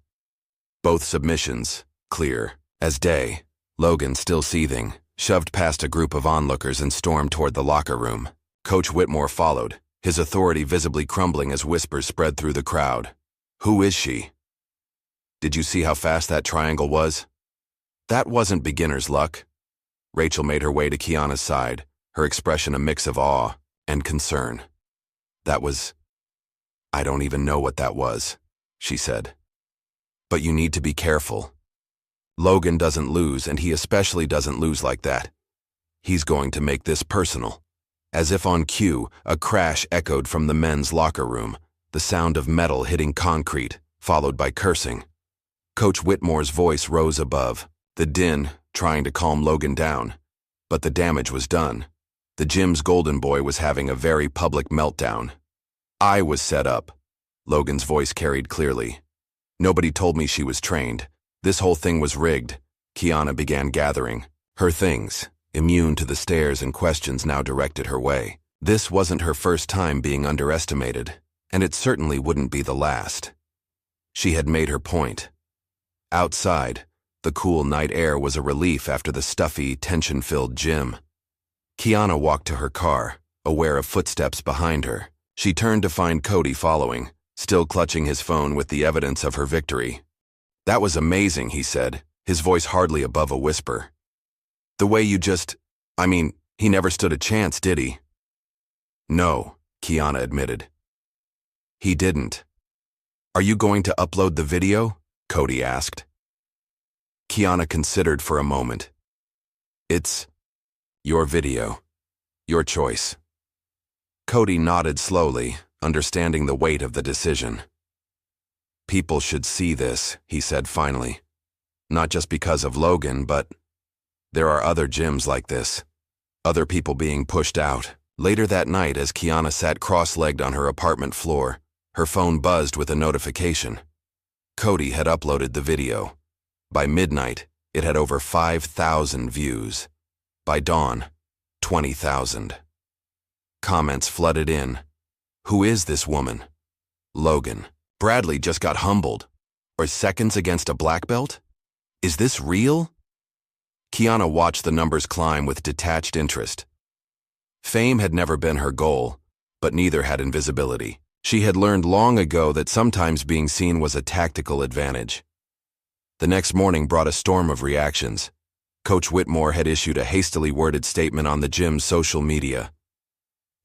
Speaker 1: Both submissions, clear as day. Logan, still seething, shoved past a group of onlookers and stormed toward the locker room. Coach Whitmore followed, his authority visibly crumbling as whispers spread through the crowd. "Who is she? Did you see how fast that triangle was?" "That wasn't beginner's luck." Rachel made her way to Kiana's side, her expression a mix of awe and concern. I don't even know what that was," she said. "But you need to be careful. Logan doesn't lose, and he especially doesn't lose like that. He's going to make this personal." As if on cue, a crash echoed from the men's locker room, the sound of metal hitting concrete, followed by cursing. Coach Whitmore's voice rose above, the din trying to calm Logan down. But the damage was done. The gym's golden boy was having a very public meltdown. "I was set up," Logan's voice carried clearly. "Nobody told me she was trained. This whole thing was rigged." Kiana began gathering her things, immune to the stares and questions now directed her way. This wasn't her first time being underestimated, and it certainly wouldn't be the last. She had made her point. Outside, the cool night air was a relief after the stuffy, tension-filled gym. Kiana walked to her car, aware of footsteps behind her. She turned to find Cody following, still clutching his phone with the evidence of her victory. "That was amazing," he said, his voice hardly above a whisper. "The way you he never stood a chance, did he?" "No," Kiana admitted. "He didn't." "Are you going to upload the video?" Cody asked. Kiana considered for a moment. Your video. Your choice. Cody nodded slowly, understanding the weight of the decision. People should see this, he said finally. Not just because of Logan, but there are other gyms like this. Other people being pushed out. Later that night, as Kiana sat cross-legged on her apartment floor, her phone buzzed with a notification. Cody had uploaded the video. By midnight, it had over 5,000 views. By dawn, 20,000. Comments flooded in. Who is this woman? Logan. Bradley just got humbled. Or seconds against a black belt? Is this real? Kiana watched the numbers climb with detached interest. Fame had never been her goal, but neither had invisibility. She had learned long ago that sometimes being seen was a tactical advantage. The next morning brought a storm of reactions. Coach Whitmore had issued a hastily worded statement on the gym's social media.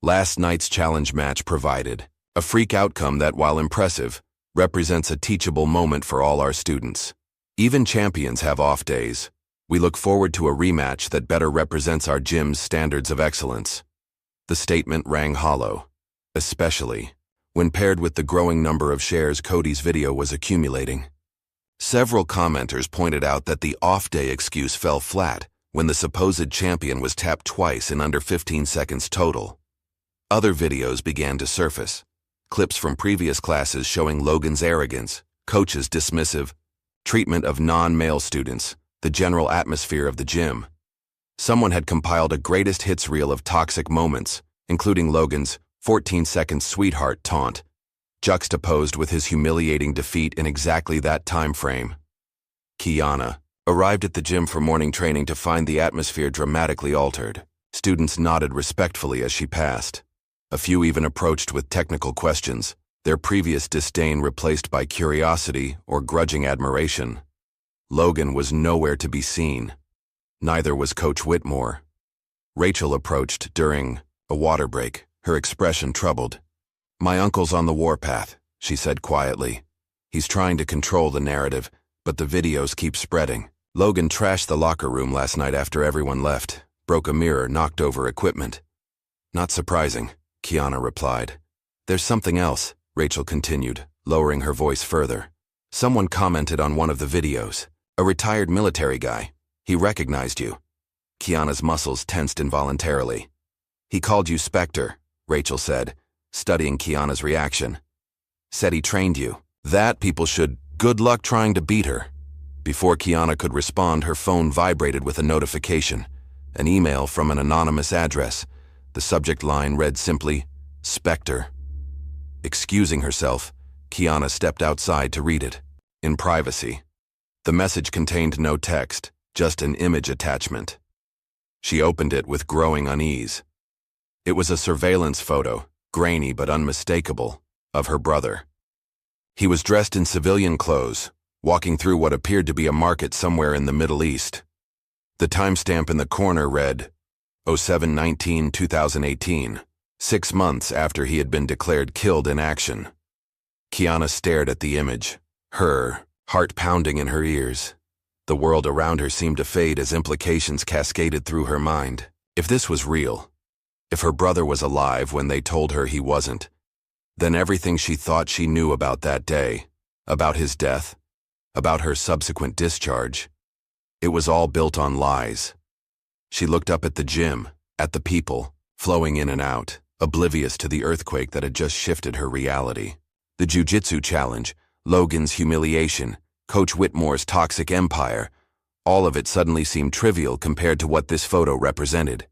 Speaker 1: Last night's challenge match provided a freak outcome that, while impressive, represents a teachable moment for all our students. Even champions have off days. We look forward to a rematch that better represents our gym's standards of excellence. The statement rang hollow, especially when paired with the growing number of shares Cody's video was accumulating. Several commenters pointed out that the off-day excuse fell flat when the supposed champion was tapped twice in under 15 seconds total. Other videos began to surface, clips from previous classes showing Logan's arrogance, Coach's dismissive treatment of non-male students, the general atmosphere of the gym. Someone had compiled a greatest hits reel of toxic moments, including Logan's 14-second sweetheart taunt, juxtaposed with his humiliating defeat in exactly that time frame. Kiana arrived at the gym for morning training to find the atmosphere dramatically altered. Students nodded respectfully as she passed. A few even approached with technical questions, their previous disdain replaced by curiosity or grudging admiration. Logan was nowhere to be seen. Neither was Coach Whitmore. Rachel approached during a water break, her expression troubled. "My uncle's on the warpath," she said quietly. "He's trying to control the narrative, but the videos keep spreading. Logan trashed the locker room last night after everyone left, broke a mirror, knocked over equipment." "Not surprising," Kiana replied. "There's something else," Rachel continued, lowering her voice further. "Someone commented on one of the videos. A retired military guy. He recognized you." Kiana's muscles tensed involuntarily. "He called you Spectre," Rachel said, studying Kiana's reaction. "Said he trained you. That people should good luck trying to beat her." Before Kiana could respond, her phone vibrated with a notification, an email from an anonymous address. The subject line read simply, "Spectre." Excusing herself, Kiana stepped outside to read it, in privacy. The message contained no text, just an image attachment. She opened it with growing unease. It was a surveillance photo, grainy but unmistakable, of her brother. He was dressed in civilian clothes, walking through what appeared to be a market somewhere in the Middle East. The timestamp in the corner read, 07/19/2018, 6 months after he had been declared killed in action. Kiana stared at the image, her heart pounding in her ears. The world around her seemed to fade as implications cascaded through her mind. If this was real, if her brother was alive when they told her he wasn't, then everything she thought she knew about that day, about his death, about her subsequent discharge, it was all built on lies. She looked up at the gym, at the people, flowing in and out, oblivious to the earthquake that had just shifted her reality. The Jiu-Jitsu challenge, Logan's humiliation, Coach Whitmore's toxic empire, all of it suddenly seemed trivial compared to what this photo represented.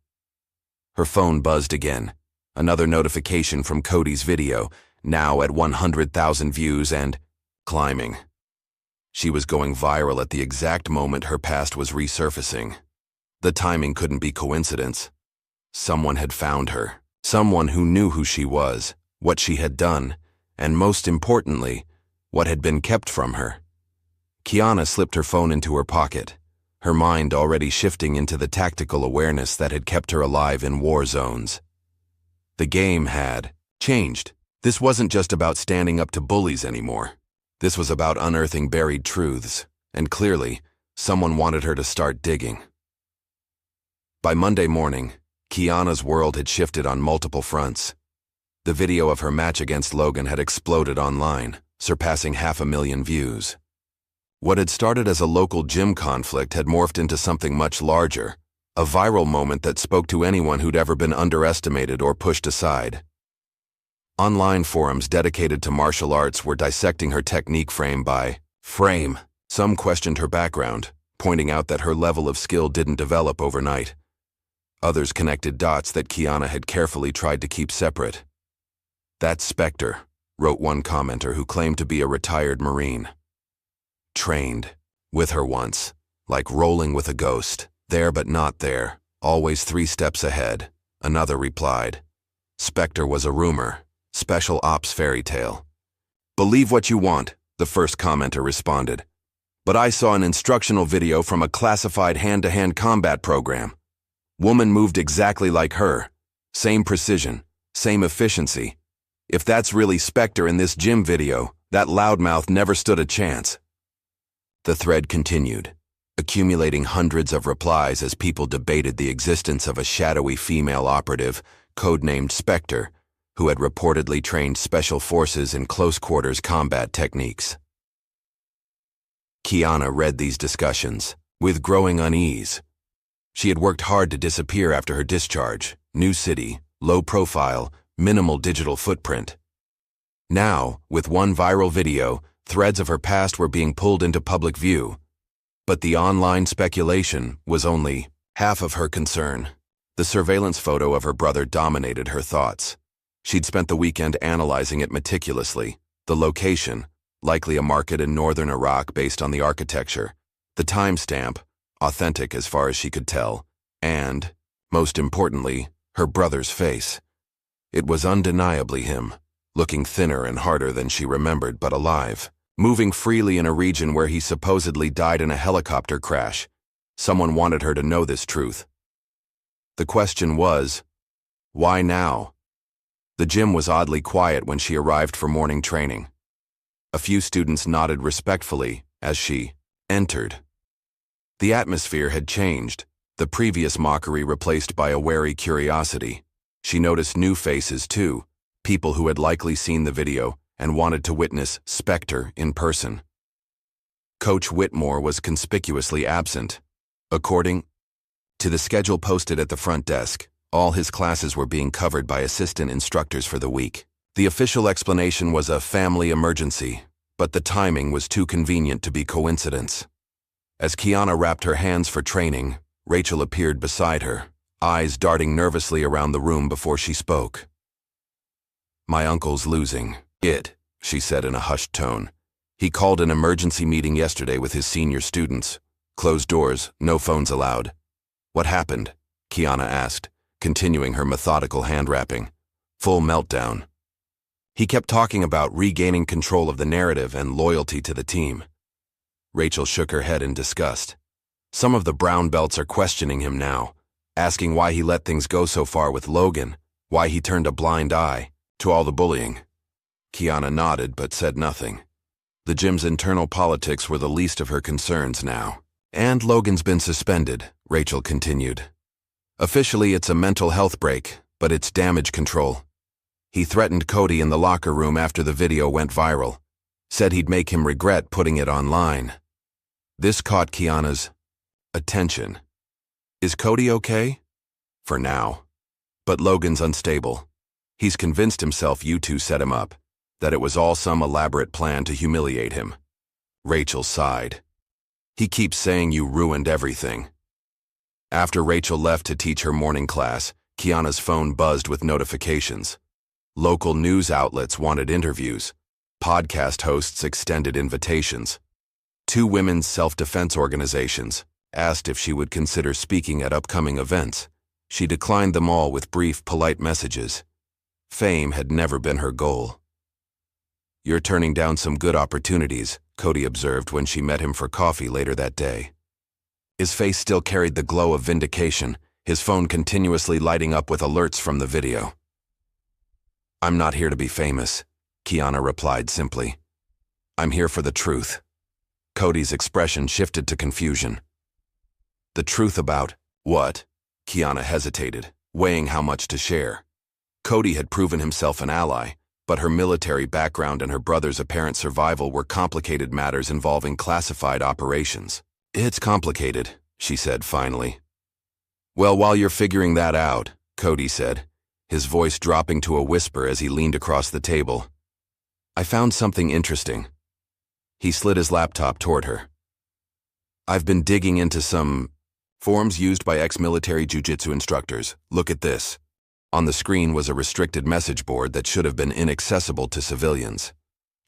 Speaker 1: Her phone buzzed again, another notification from Cody's video, now at 100,000 views and climbing. She was going viral at the exact moment her past was resurfacing. The timing couldn't be coincidence. Someone had found her, someone who knew who she was, what she had done, and most importantly, what had been kept from her. Kiana slipped her phone into her pocket, her mind already shifting into the tactical awareness that had kept her alive in war zones. The game had changed. This wasn't just about standing up to bullies anymore. This was about unearthing buried truths, and clearly, someone wanted her to start digging. By Monday morning, Kiana's world had shifted on multiple fronts. The video of her match against Logan had exploded online, surpassing 500,000 views. What had started as a local gym conflict had morphed into something much larger, a viral moment that spoke to anyone who'd ever been underestimated or pushed aside. Online forums dedicated to martial arts were dissecting her technique frame by frame. Some questioned her background, pointing out that her level of skill didn't develop overnight. Others connected dots that Kiana had carefully tried to keep separate. "That's Spectre," wrote one commenter who claimed to be a retired Marine. "Trained with her once, like rolling with a ghost, there but not there, always 3 steps ahead," another replied. "Spectre was a rumor, special ops fairy tale." "Believe what you want," the first commenter responded. "But I saw an instructional video from a classified hand-to-hand combat program. Woman moved exactly like her. Same precision, same efficiency. If that's really Spectre in this gym video, that loudmouth never stood a chance." The thread continued, accumulating hundreds of replies as people debated the existence of a shadowy female operative, codenamed Spectre, who had reportedly trained special forces in close-quarters combat techniques. Kiana read these discussions with growing unease. She had worked hard to disappear after her discharge, new city, low profile, minimal digital footprint. Now, with one viral video, threads of her past were being pulled into public view. But the online speculation was only half of her concern. The surveillance photo of her brother dominated her thoughts. She'd spent the weekend analyzing it meticulously, the location, likely a market in northern Iraq based on the architecture, the timestamp, authentic as far as she could tell, and, most importantly, her brother's face. It was undeniably him, looking thinner and harder than she remembered, but alive, moving freely in a region where he supposedly died in a helicopter crash. Someone wanted her to know this truth. The question was, why now? The gym was oddly quiet when she arrived for morning training. A few students nodded respectfully as she entered. The atmosphere had changed, the previous mockery replaced by a wary curiosity. She noticed new faces too, people who had likely seen the video and wanted to witness Spectre in person. Coach Whitmore was conspicuously absent. According to the schedule posted at the front desk, all his classes were being covered by assistant instructors for the week. The official explanation was a family emergency, but the timing was too convenient to be coincidence. As Kiana wrapped her hands for training, Rachel appeared beside her, eyes darting nervously around the room before she spoke. "My uncle's losing it," she said in a hushed tone. "He called an emergency meeting yesterday with his senior students. Closed doors, no phones allowed." "What happened?" Kiana asked, continuing her methodical hand-wrapping. "Full meltdown. He kept talking about regaining control of the narrative and loyalty to the team." Rachel shook her head in disgust. "Some of the brown belts are questioning him now, asking why he let things go so far with Logan, why he turned a blind eye to all the bullying." Kiana nodded but said nothing. The gym's internal politics were the least of her concerns now. "And Logan's been suspended," Rachel continued. "Officially it's a mental health break, but it's damage control. He threatened Cody in the locker room after the video went viral, said he'd make him regret putting it online." This caught Kiana's attention. "Is Cody okay?" "For now. But Logan's unstable. He's convinced himself you two set him up, that it was all some elaborate plan to humiliate him." Rachel sighed. "He keeps saying you ruined everything." After Rachel left to teach her morning class, Kiana's phone buzzed with notifications. Local news outlets wanted interviews. Podcast hosts extended invitations. 2 women's self-defense organizations asked if she would consider speaking at upcoming events. She declined them all with brief, polite messages. Fame had never been her goal. "You're turning down some good opportunities," Cody observed when she met him for coffee later that day. His face still carried the glow of vindication, his phone continuously lighting up with alerts from the video. "I'm not here to be famous," Kiana replied simply. "I'm here for the truth." Cody's expression shifted to confusion. "The truth about what?" Kiana hesitated, weighing how much to share. Cody had proven himself an ally, but her military background and her brother's apparent survival were complicated matters involving classified operations. "It's complicated," she said finally. "Well, while you're figuring that out," Cody said, his voice dropping to a whisper as he leaned across the table, "I found something interesting." He slid his laptop toward her. "I've been digging into some forums used by ex-military jiu-jitsu instructors. Look at this." On the screen was a restricted message board that should have been inaccessible to civilians.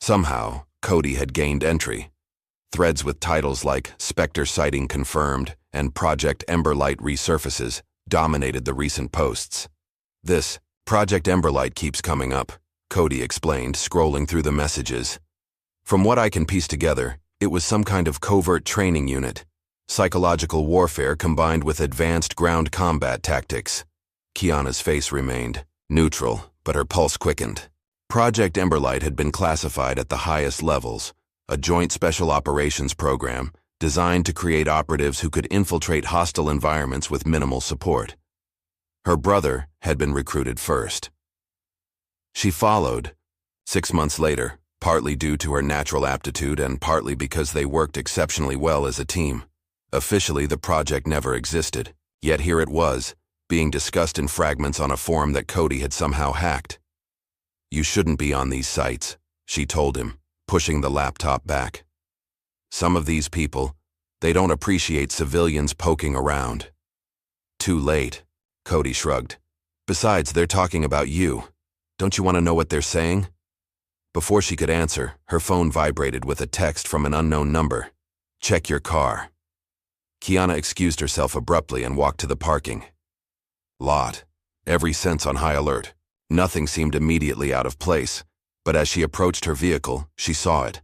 Speaker 1: Somehow, Cody had gained entry. Threads with titles like "Spectre Sighting Confirmed" and "Project Emberlight Resurfaces" dominated the recent posts. "This Project Emberlight keeps coming up," Cody explained, scrolling through the messages. "From what I can piece together, it was some kind of covert training unit. Psychological warfare combined with advanced ground combat tactics." Kiana's face remained neutral, but her pulse quickened. Project Emberlight had been classified at the highest levels, a joint special operations program designed to create operatives who could infiltrate hostile environments with minimal support. Her brother had been recruited first. She followed, 6 months later, partly due to her natural aptitude and partly because they worked exceptionally well as a team. Officially, the project never existed, yet here it was, being discussed in fragments on a forum that Cody had somehow hacked. "You shouldn't be on these sites," she told him, pushing the laptop back. "Some of these people, they don't appreciate civilians poking around." "Too late," Cody shrugged. "Besides, they're talking about you. Don't you want to know what they're saying?" Before she could answer, her phone vibrated with a text from an unknown number. "Check your car." Kiana excused herself abruptly and walked to the parking lot, every sense on high alert. Nothing seemed immediately out of place, but as she approached her vehicle, she saw it.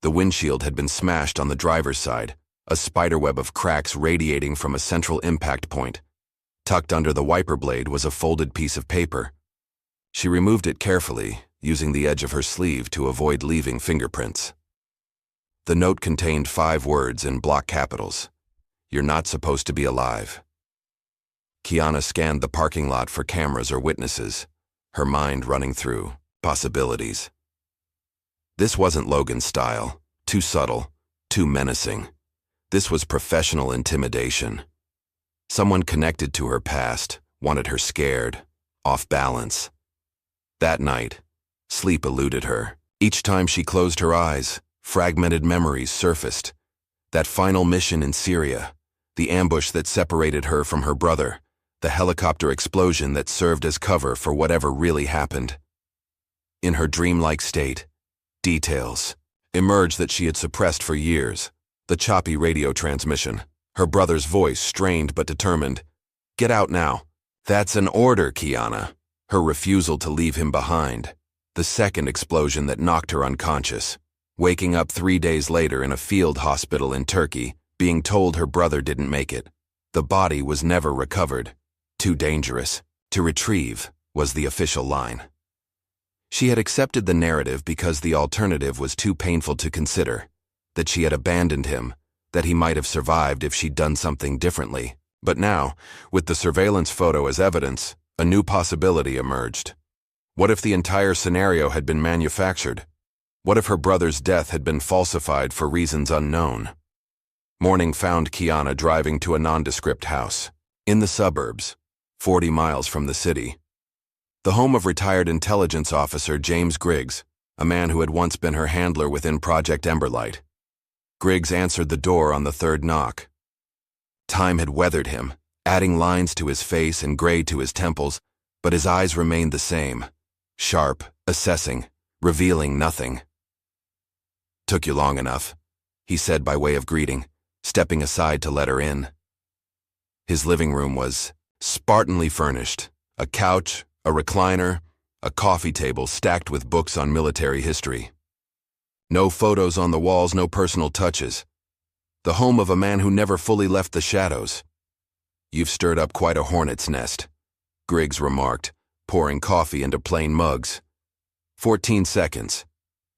Speaker 1: The windshield had been smashed on the driver's side, a spiderweb of cracks radiating from a central impact point. Tucked under the wiper blade was a folded piece of paper. She removed it carefully, using the edge of her sleeve to avoid leaving fingerprints. The note contained 5 words in block capitals. "You're not supposed to be alive." Kiana scanned the parking lot for cameras or witnesses, her mind running through possibilities. This wasn't Logan's style, too subtle, too menacing. This was professional intimidation. Someone connected to her past, wanted her scared, off balance. That night, sleep eluded her. Each time she closed her eyes, fragmented memories surfaced. That final mission in Syria, the ambush that separated her from her brother, the helicopter explosion that served as cover for whatever really happened. In her dreamlike state, details emerged that she had suppressed for years. The choppy radio transmission, her brother's voice strained but determined. "Get out now." "That's an order, Kiana." Her refusal to leave him behind. The second explosion that knocked her unconscious. Waking up 3 days later in a field hospital in Turkey, being told her brother didn't make it. The body was never recovered. Too dangerous to retrieve, was the official line. She had accepted the narrative because the alternative was too painful to consider, that she had abandoned him, that he might have survived if she'd done something differently. But now, with the surveillance photo as evidence, a new possibility emerged. What if the entire scenario had been manufactured? What if her brother's death had been falsified for reasons unknown? Morning found Kiana driving to a nondescript house in the suburbs, 40 miles from the city. The home of retired intelligence officer James Griggs, a man who had once been her handler within Project Emberlight. Griggs answered the door on the 3rd knock. Time had weathered him, adding lines to his face and gray to his temples, but his eyes remained the same, sharp, assessing, revealing nothing. "Took you long enough," he said by way of greeting, stepping aside to let her in. His living room was spartanly furnished, a couch, a recliner, a coffee table stacked with books on military history. No photos on the walls, no personal touches. The home of a man who never fully left the shadows. "You've stirred up quite a hornet's nest," Griggs remarked, pouring coffee into plain mugs. 14 seconds.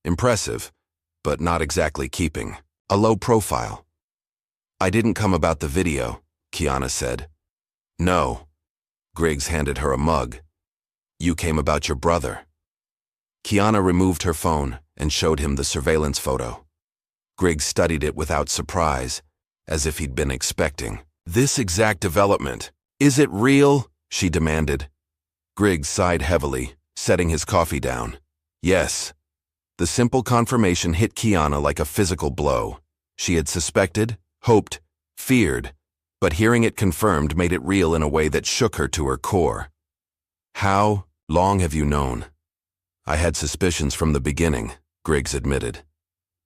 Speaker 1: Impressive, but not exactly keeping. A low profile. "I didn't come about the video," Kiana said. No. Griggs handed her a mug. You came about your brother. Kiana removed her phone and showed him the surveillance photo. Griggs studied it without surprise, as if he'd been expecting. This exact development. Is it real? She demanded. Griggs sighed heavily, setting his coffee down. Yes. The simple confirmation hit Kiana like a physical blow. She had suspected, hoped, feared, but hearing it confirmed made it real in a way that shook her to her core. How long have you known? I had suspicions from the beginning, Griggs admitted.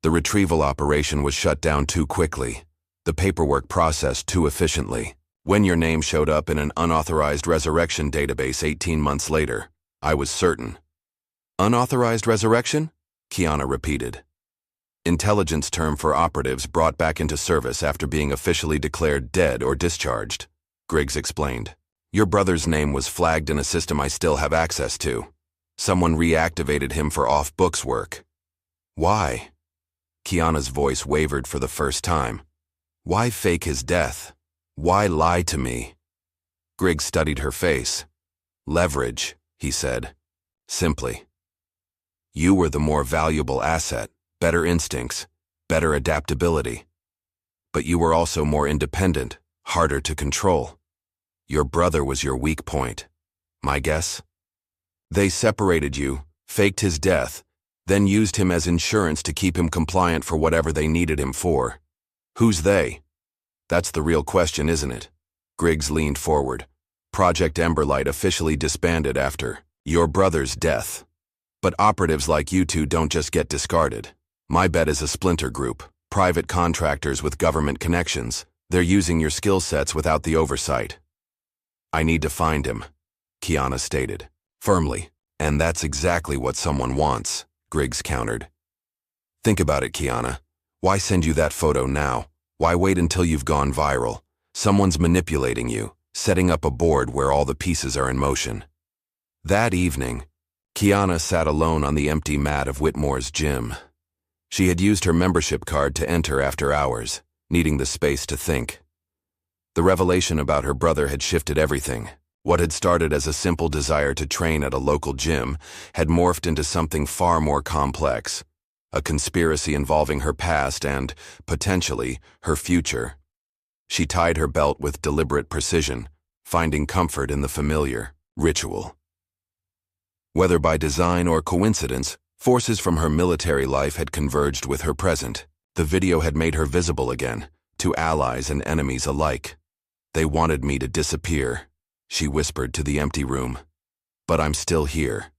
Speaker 1: The retrieval operation was shut down too quickly, the paperwork processed too efficiently. When your name showed up in an unauthorized resurrection database 18 months later, I was certain. Unauthorized resurrection? Kiana repeated. Intelligence term for operatives brought back into service after being officially declared dead or discharged, Griggs explained. Your brother's name was flagged in a system I still have access to. Someone reactivated him for off-books work. Why? Kiana's voice wavered for the first time. Why fake his death? Why lie to me? Griggs studied her face. Leverage, he said. Simply. You were the more valuable asset, better instincts, better adaptability. But you were also more independent, harder to control. Your brother was your weak point. My guess? They separated you, faked his death, then used him as insurance to keep him compliant for whatever they needed him for. Who's they? That's the real question, isn't it? Griggs leaned forward. Project Emberlight officially disbanded after your brother's death. But operatives like you two don't just get discarded. My bet is a splinter group, private contractors with government connections. They're using your skill sets without the oversight. I need to find him, Kiana stated, firmly. And that's exactly what someone wants, Griggs countered. Think about it, Kiana. Why send you that photo now? Why wait until you've gone viral? Someone's manipulating you, setting up a board where all the pieces are in motion. That evening, Kiana sat alone on the empty mat of Whitmore's gym. She had used her membership card to enter after hours, needing the space to think. The revelation about her brother had shifted everything. What had started as a simple desire to train at a local gym had morphed into something far more complex, a conspiracy involving her past and, potentially, her future. She tied her belt with deliberate precision, finding comfort in the familiar, ritual. Whether by design or coincidence, forces from her military life had converged with her present. The video had made her visible again, to allies and enemies alike. They wanted me to disappear, she whispered to the empty room. But I'm still here.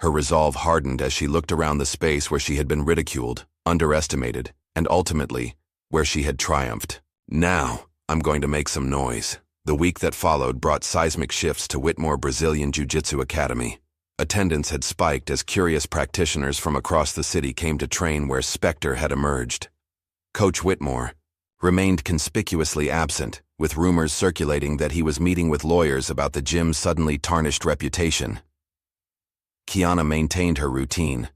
Speaker 1: Her resolve hardened as she looked around the space where she had been ridiculed, underestimated, and ultimately, where she had triumphed. Now, I'm going to make some noise. The week that followed brought seismic shifts to Whitmore Brazilian Jiu-Jitsu Academy. Attendance had spiked as curious practitioners from across the city came to train where Spectre had emerged. Coach Whitmore remained conspicuously absent, with rumors circulating that he was meeting with lawyers about the gym's suddenly tarnished reputation. Kiana maintained her routine,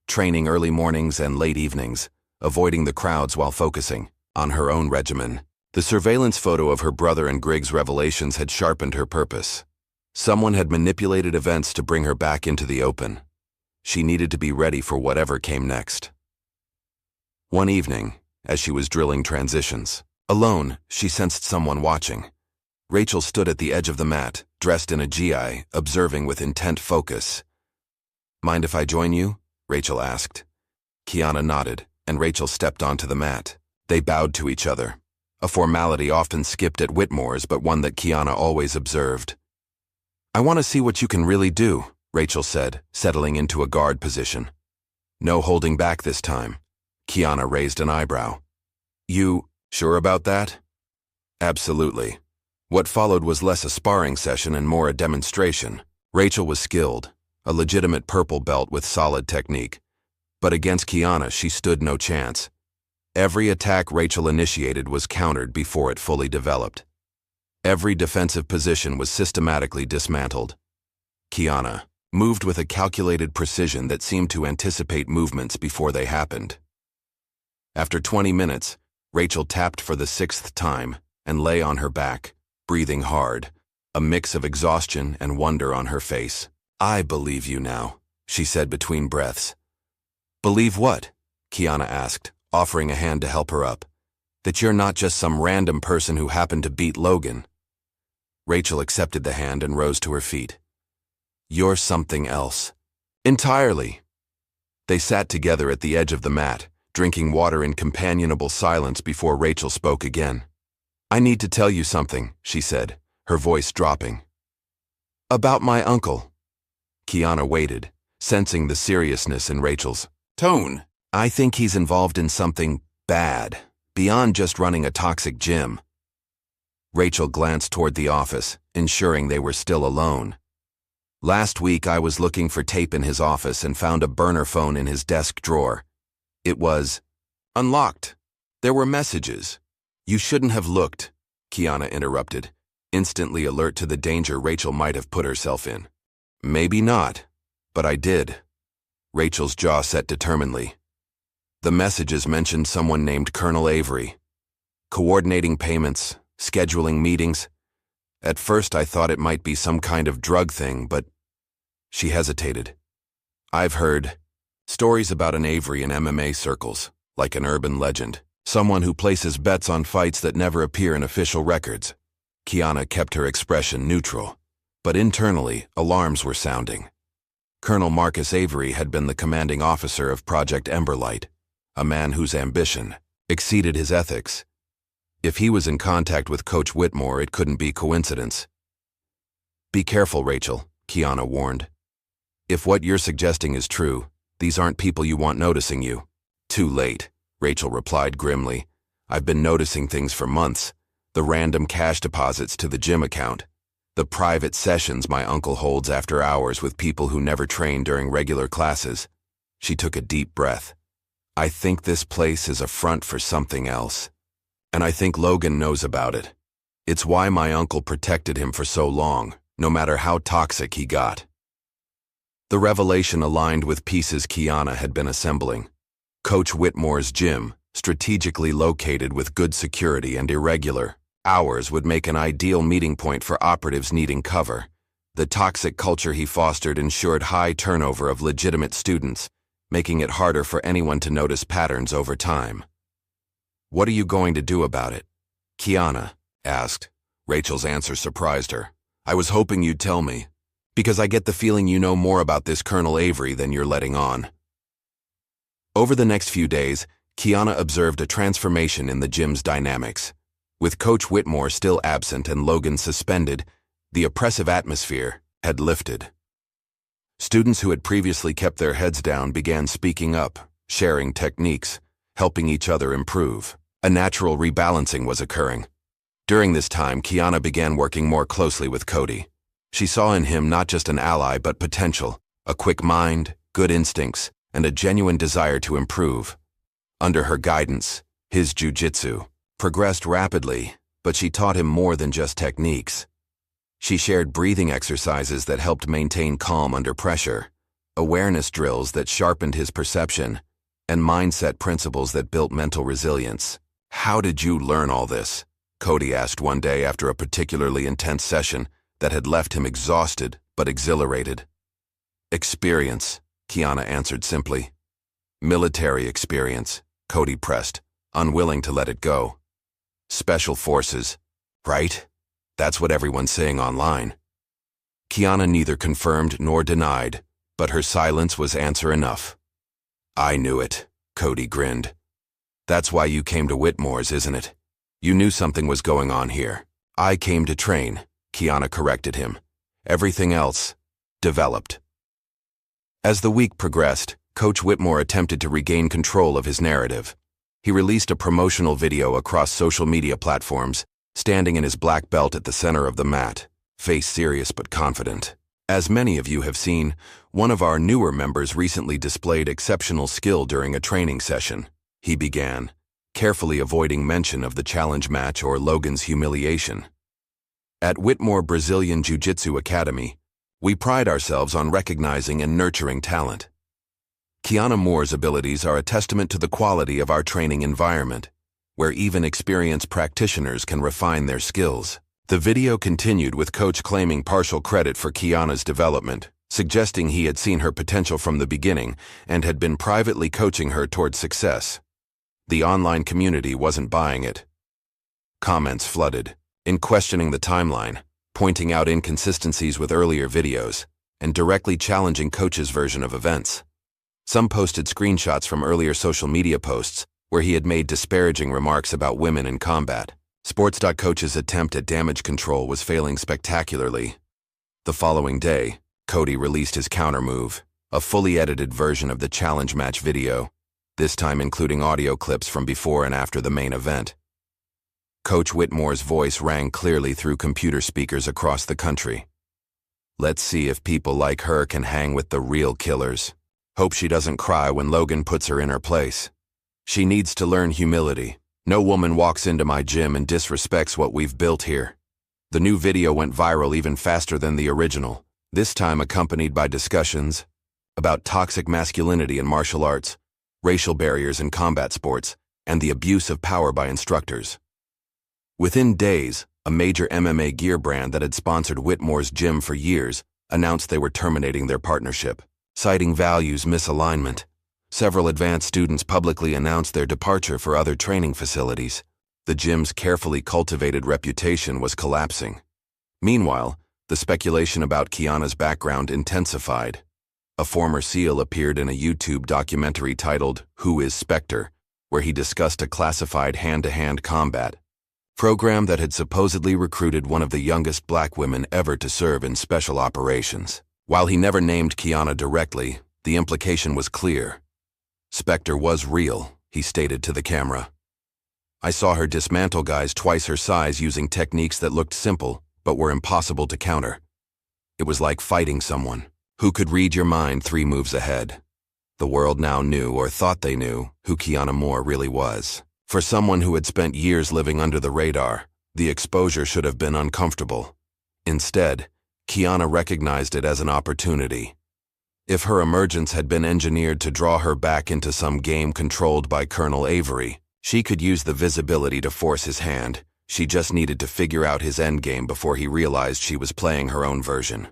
Speaker 1: training early mornings and late evenings, avoiding the crowds while focusing on her own regimen. The surveillance photo of her brother and Griggs' revelations had sharpened her purpose. Someone had manipulated events to bring her back into the open. She needed to be ready for whatever came next. One evening, as she was drilling transitions, alone, she sensed someone watching. Rachel stood at the edge of the mat, dressed in a GI, observing with intent focus. Mind if I join you? Rachel asked. Kiana nodded, and Rachel stepped onto the mat. They bowed to each other, a formality often skipped at Whitmore's but one that Kiana always observed. I want to see what you can really do, Rachel said, settling into a guard position. No holding back this time. Kiana raised an eyebrow. You sure about that? Absolutely. What followed was less a sparring session and more a demonstration. Rachel was skilled, a legitimate purple belt with solid technique. But against Kiana, she stood no chance. Every attack Rachel initiated was countered before it fully developed. Every defensive position was systematically dismantled. Kiana moved with a calculated precision that seemed to anticipate movements before they happened. After 20 minutes, Rachel tapped for the 6th time and lay on her back, breathing hard, a mix of exhaustion and wonder on her face. "I believe you now," she said between breaths. "Believe what?" Kiana asked, offering a hand to help her up. "That you're not just some random person who happened to beat Logan." Rachel accepted the hand and rose to her feet. "You're something else. Entirely." They sat together at the edge of the mat, drinking water in companionable silence before Rachel spoke again. "I need to tell you something," she said, her voice dropping. "About my uncle." Kiana waited, sensing the seriousness in Rachel's tone. "I think he's involved in something bad, beyond just running a toxic gym." Rachel glanced toward the office, ensuring they were still alone. "Last week I was looking for tape in his office and found a burner phone in his desk drawer. It was unlocked. There were messages." "You shouldn't have looked," Kiana interrupted, instantly alert to the danger Rachel might have put herself in. "Maybe not, but I did." Rachel's jaw set determinedly. The messages mentioned someone named Colonel Avery. Coordinating payments, scheduling meetings. At first I thought it might be some kind of drug thing, but... She hesitated. "I've heard stories about an Avery in MMA circles, like an urban legend. Someone who places bets on fights that never appear in official records." Kiana kept her expression neutral, but internally, alarms were sounding. Colonel Marcus Avery had been the commanding officer of Project Emberlight, a man whose ambition exceeded his ethics. If he was in contact with Coach Whitmore, it couldn't be coincidence. "Be careful, Rachel," Kiana warned. "If what you're suggesting is true, these aren't people you want noticing you." "Too late," Rachel replied grimly. "I've been noticing things for months. The random cash deposits to the gym account. The private sessions my uncle holds after hours with people who never train during regular classes." She took a deep breath. "I think this place is a front for something else. And I think Logan knows about it. It's why my uncle protected him for so long, no matter how toxic he got." The revelation aligned with pieces Kiana had been assembling. Coach Whitmore's gym, strategically located with good security and irregular hours, would make an ideal meeting point for operatives needing cover. The toxic culture he fostered ensured high turnover of legitimate students, making it harder for anyone to notice patterns over time. "What are you going to do about it?" Kiana asked. Rachel's answer surprised her. "I was hoping you'd tell me, because I get the feeling you know more about this Colonel Avery than you're letting on." Over the next few days, Kiana observed a transformation in the gym's dynamics. With Coach Whitmore still absent and Logan suspended, the oppressive atmosphere had lifted. Students who had previously kept their heads down began speaking up, sharing techniques, helping each other improve. A natural rebalancing was occurring. During this time, Kiana began working more closely with Cody. She saw in him not just an ally but potential, a quick mind, good instincts, and a genuine desire to improve. Under her guidance, his jiu-jitsu progressed rapidly, but she taught him more than just techniques. She shared breathing exercises that helped maintain calm under pressure, awareness drills that sharpened his perception, and mindset principles that built mental resilience. "How did you learn all this?" Cody asked one day after a particularly intense session that had left him exhausted but exhilarated. "Experience," Kiana answered simply. "Military experience," Cody pressed, unwilling to let it go. "Special forces, right? That's what everyone's saying online." Kiana neither confirmed nor denied, but her silence was answer enough. "I knew it," Cody grinned. "That's why you came to Whitmore's, isn't it? You knew something was going on here." "I came to train," Kiana corrected him. "Everything else developed." As the week progressed, Coach Whitmore attempted to regain control of his narrative. He released a promotional video across social media platforms, standing in his black belt at the center of the mat, face serious but confident. "As many of you have seen, one of our newer members recently displayed exceptional skill during a training session," he began, carefully avoiding mention of the challenge match or Logan's humiliation. "At Whitmore Brazilian Jiu-Jitsu Academy, we pride ourselves on recognizing and nurturing talent. Kiana Moore's abilities are a testament to the quality of our training environment, where even experienced practitioners can refine their skills. The video continued with Coach claiming partial credit for Kiana's development, suggesting he had seen her potential from the beginning and had been privately coaching her toward success. The online community wasn't buying it. Comments flooded, in questioning the timeline, pointing out inconsistencies with earlier videos, and directly challenging Coach's version of events. Some posted screenshots from earlier social media posts where he had made disparaging remarks about women in combat. Sports.Coach's attempt at damage control was failing spectacularly. The following day, Cody released his counter-move, a fully edited version of the challenge match video, this time including audio clips from before and after the main event. Coach Whitmore's voice rang clearly through computer speakers across the country. Let's see if people like her can hang with the real killers. Hope she doesn't cry when Logan puts her in her place. She needs to learn humility. No woman walks into my gym and disrespects what we've built here. The new video went viral even faster than the original, this time accompanied by discussions about toxic masculinity in martial arts, racial barriers in combat sports, and the abuse of power by instructors. Within days, a major MMA gear brand that had sponsored Whitmore's gym for years announced they were terminating their partnership, citing values misalignment. Several advanced students publicly announced their departure for other training facilities. The gym's carefully cultivated reputation was collapsing. Meanwhile, the speculation about Kiana's background intensified. A former SEAL appeared in a YouTube documentary titled Who is Spectre, where he discussed a classified hand-to-hand combat program that had supposedly recruited one of the youngest black women ever to serve in special operations. While he never named Kiana directly, the implication was clear. Spectre was real, he stated to the camera. I saw her dismantle guys twice her size using techniques that looked simple, but were impossible to counter. It was like fighting someone who could read your mind 3 moves ahead. The world now knew, or thought they knew, who Kiana Moore really was. For someone who had spent years living under the radar, the exposure should have been uncomfortable. Instead, Kiana recognized it as an opportunity. If her emergence had been engineered to draw her back into some game controlled by Colonel Avery, she could use the visibility to force his hand. She just needed to figure out his endgame before he realized she was playing her own version.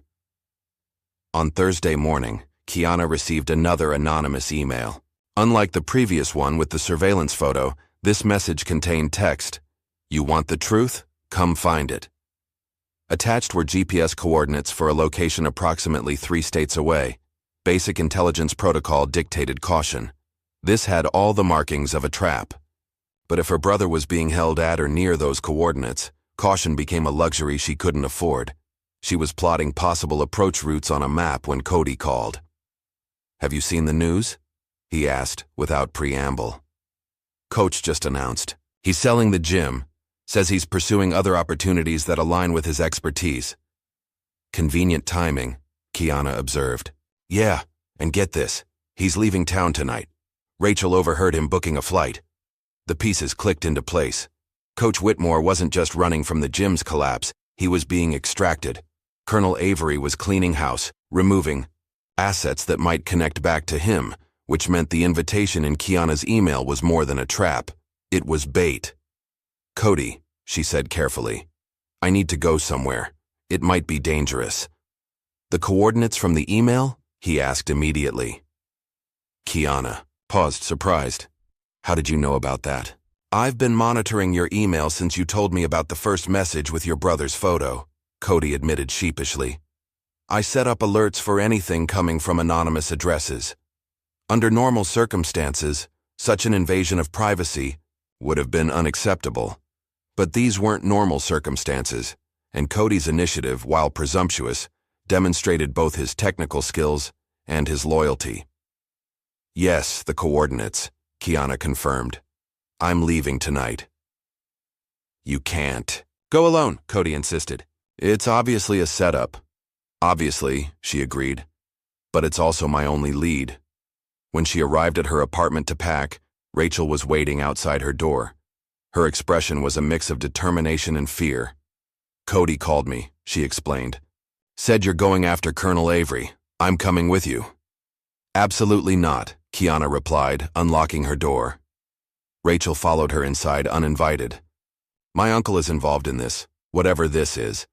Speaker 1: On Thursday morning, Kiana received another anonymous email. Unlike the previous one with the surveillance photo, this message contained text. You want the truth? Come find it. Attached were GPS coordinates for a location approximately 3 states away. Basic intelligence protocol dictated caution. This had all the markings of a trap. But if her brother was being held at or near those coordinates, caution became a luxury she couldn't afford. She was plotting possible approach routes on a map when Cody called. Have you seen the news? He asked, without preamble. Coach just announced. He's selling the gym, says he's pursuing other opportunities that align with his expertise. Convenient timing, Kiana observed. Yeah, and get this, he's leaving town tonight. Rachel overheard him booking a flight. The pieces clicked into place. Coach Whitmore wasn't just running from the gym's collapse, he was being extracted. Colonel Avery was cleaning house, removing assets that might connect back to him, which meant the invitation in Kiana's email was more than a trap. It was bait. Cody, she said carefully, I need to go somewhere. It might be dangerous. The coordinates from the email? He asked immediately. Kiana paused, surprised. How did you know about that? I've been monitoring your email since you told me about the first message with your brother's photo, Cody admitted sheepishly. I set up alerts for anything coming from anonymous addresses. Under normal circumstances, such an invasion of privacy would have been unacceptable. But these weren't normal circumstances, and Cody's initiative, while presumptuous, demonstrated both his technical skills and his loyalty. Yes, the coordinates, Kiana confirmed. I'm leaving tonight. You can't. Go alone, Cody insisted. It's obviously a setup. Obviously, she agreed. But it's also my only lead. When she arrived at her apartment to pack, Rachel was waiting outside her door. Her expression was a mix of determination and fear. Cody called me, she explained. Said you're going after Colonel Avery. I'm coming with you. Absolutely not, Kiana replied, unlocking her door. Rachel followed her inside uninvited. My uncle is involved in this. Whatever this is,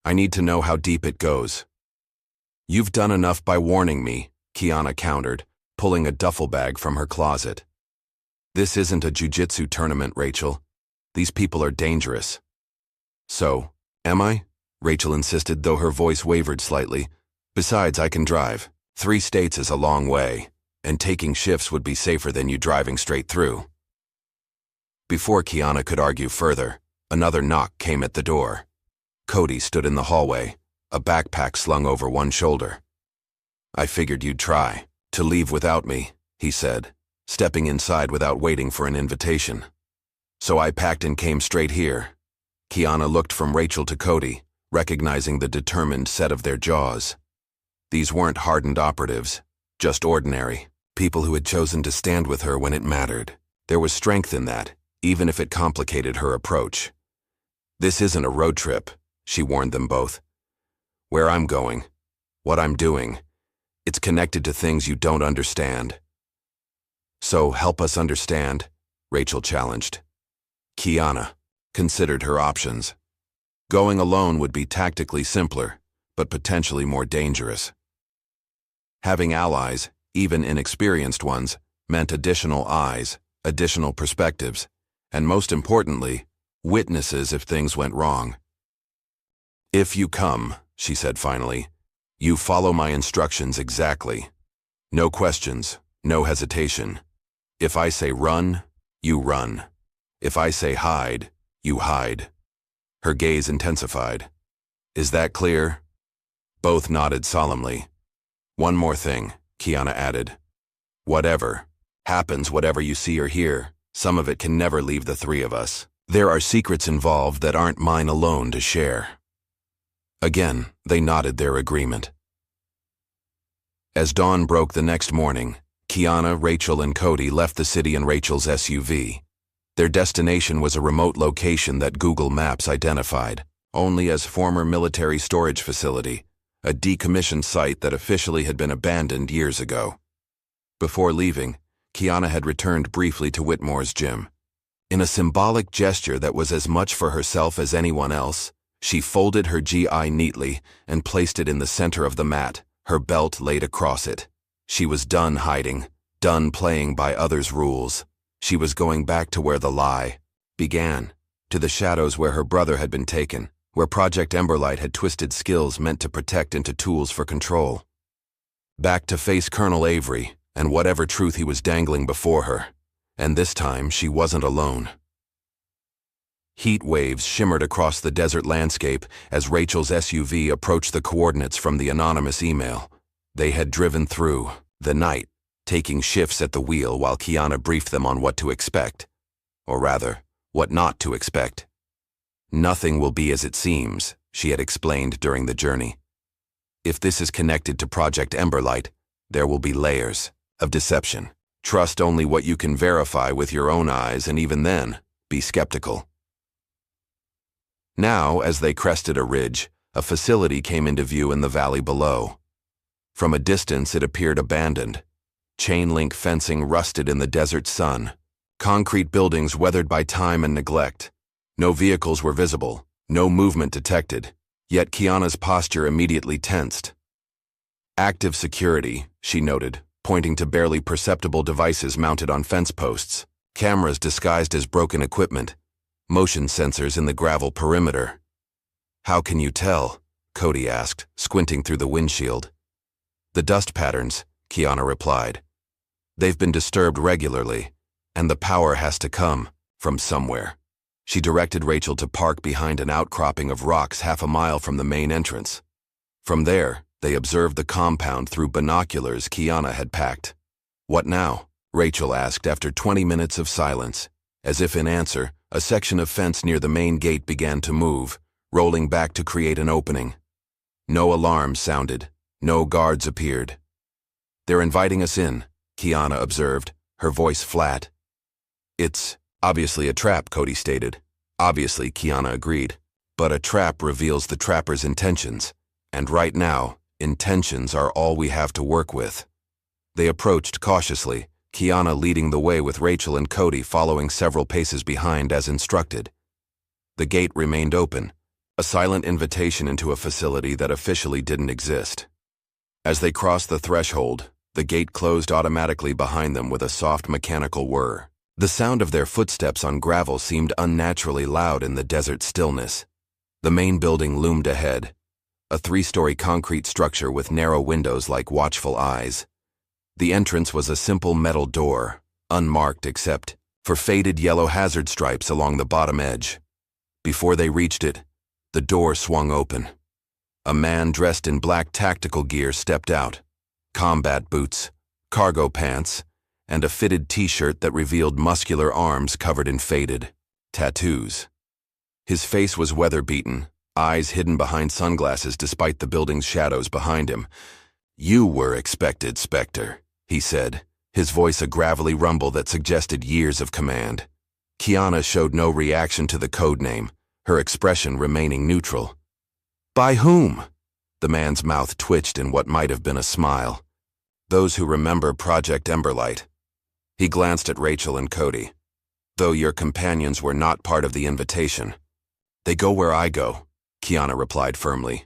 Speaker 1: I need to know how deep it goes. You've done enough by warning me, Kiana countered, pulling a duffel bag from her closet. This isn't a jiu-jitsu tournament, Rachel. These people are dangerous. So, am I? Rachel insisted, though her voice wavered slightly. Besides, I can drive. 3 states is a long way, and taking shifts would be safer than you driving straight through. Before Kiana could argue further, another knock came at the door. Cody stood in the hallway, a backpack slung over one shoulder. I figured you'd try to leave without me, he said, stepping inside without waiting for an invitation. So I packed and came straight here. Kiana looked from Rachel to Cody, recognizing the determined set of their jaws. These weren't hardened operatives, just ordinary, people who had chosen to stand with her when it mattered. There was strength in that, even if it complicated her approach. This isn't a road trip, she warned them both. Where I'm going, what I'm doing, it's connected to things you don't understand. So help us understand, Rachel challenged. Kiana considered her options. Going alone would be tactically simpler, but potentially more dangerous. Having allies, even inexperienced ones, meant additional eyes, additional perspectives, and most importantly, witnesses if things went wrong. If you come, she said finally, you follow my instructions exactly. No questions, no hesitation. If I say run, you run. If I say hide, you hide. Her gaze intensified. Is that clear? Both nodded solemnly. One more thing, Kiana added. Whatever happens, whatever you see or hear, some of it can never leave the 3 of us. There are secrets involved that aren't mine alone to share. Again, they nodded their agreement. As dawn broke the next morning, Kiana, Rachel, and Cody left the city in Rachel's SUV. Their destination was a remote location that Google Maps identified only as former military storage facility, a decommissioned site that officially had been abandoned years ago. Before leaving, Kiana had returned briefly to Whitmore's gym. In a symbolic gesture that was as much for herself as anyone else, she folded her GI neatly and placed it in the center of the mat, her belt laid across it. She was done hiding, done playing by others' rules. She was going back to where the lie began, to the shadows where her brother had been taken, where Project Emberlight had twisted skills meant to protect into tools for control. Back to face Colonel Avery and whatever truth he was dangling before her, and this time she wasn't alone. Heat waves shimmered across the desert landscape as Rachel's SUV approached the coordinates from the anonymous email. They had driven through the night, taking shifts at the wheel while Kiana briefed them on what to expect. Or rather, what not to expect. Nothing will be as it seems, she had explained during the journey. If this is connected to Project Emberlight, there will be layers of deception. Trust only what you can verify with your own eyes, and even then, be skeptical. Now, as they crested a ridge, a facility came into view in the valley below. From a distance, it appeared abandoned. Chain-link fencing rusted in the desert sun. Concrete buildings weathered by time and neglect. No vehicles were visible, no movement detected, yet Kiana's posture immediately tensed. Active security, she noted, pointing to barely perceptible devices mounted on fence posts, cameras disguised as broken equipment, motion sensors in the gravel perimeter. How can you tell? Cody asked, squinting through the windshield. The dust patterns, Kiana replied. They've been disturbed regularly, and the power has to come from somewhere. She directed Rachel to park behind an outcropping of rocks half a mile from the main entrance. From there, they observed the compound through binoculars Kiana had packed. What now? Rachel asked after 20 minutes of silence. As if in answer, a section of fence near the main gate began to move, rolling back to create an opening. No alarms sounded. No guards appeared. They're inviting us in, Kiana observed, her voice flat. It's obviously a trap, Cody stated. Obviously, Kiana agreed. But a trap reveals the trapper's intentions. And right now, intentions are all we have to work with. They approached cautiously, Kiana leading the way with Rachel and Cody following several paces behind as instructed. The gate remained open, a silent invitation into a facility that officially didn't exist. As they crossed the threshold, the gate closed automatically behind them with a soft mechanical whir. The sound of their footsteps on gravel seemed unnaturally loud in the desert stillness. The main building loomed ahead, a 3-story concrete structure with narrow windows like watchful eyes. The entrance was a simple metal door, unmarked except for faded yellow hazard stripes along the bottom edge. Before they reached it, the door swung open. A man dressed in black tactical gear stepped out, combat boots, cargo pants, and a fitted t-shirt that revealed muscular arms covered in faded tattoos. His face was weather-beaten, eyes hidden behind sunglasses despite the building's shadows behind him. "You were expected, Spectre," he said, his voice a gravelly rumble that suggested years of command. Kiana showed no reaction to the code name, her expression remaining neutral. "By whom?" The man's mouth twitched in what might have been a smile. "Those who remember Project Emberlight." He glanced at Rachel and Cody. "Though your companions were not part of the invitation." "They go where I go," Kiana replied firmly.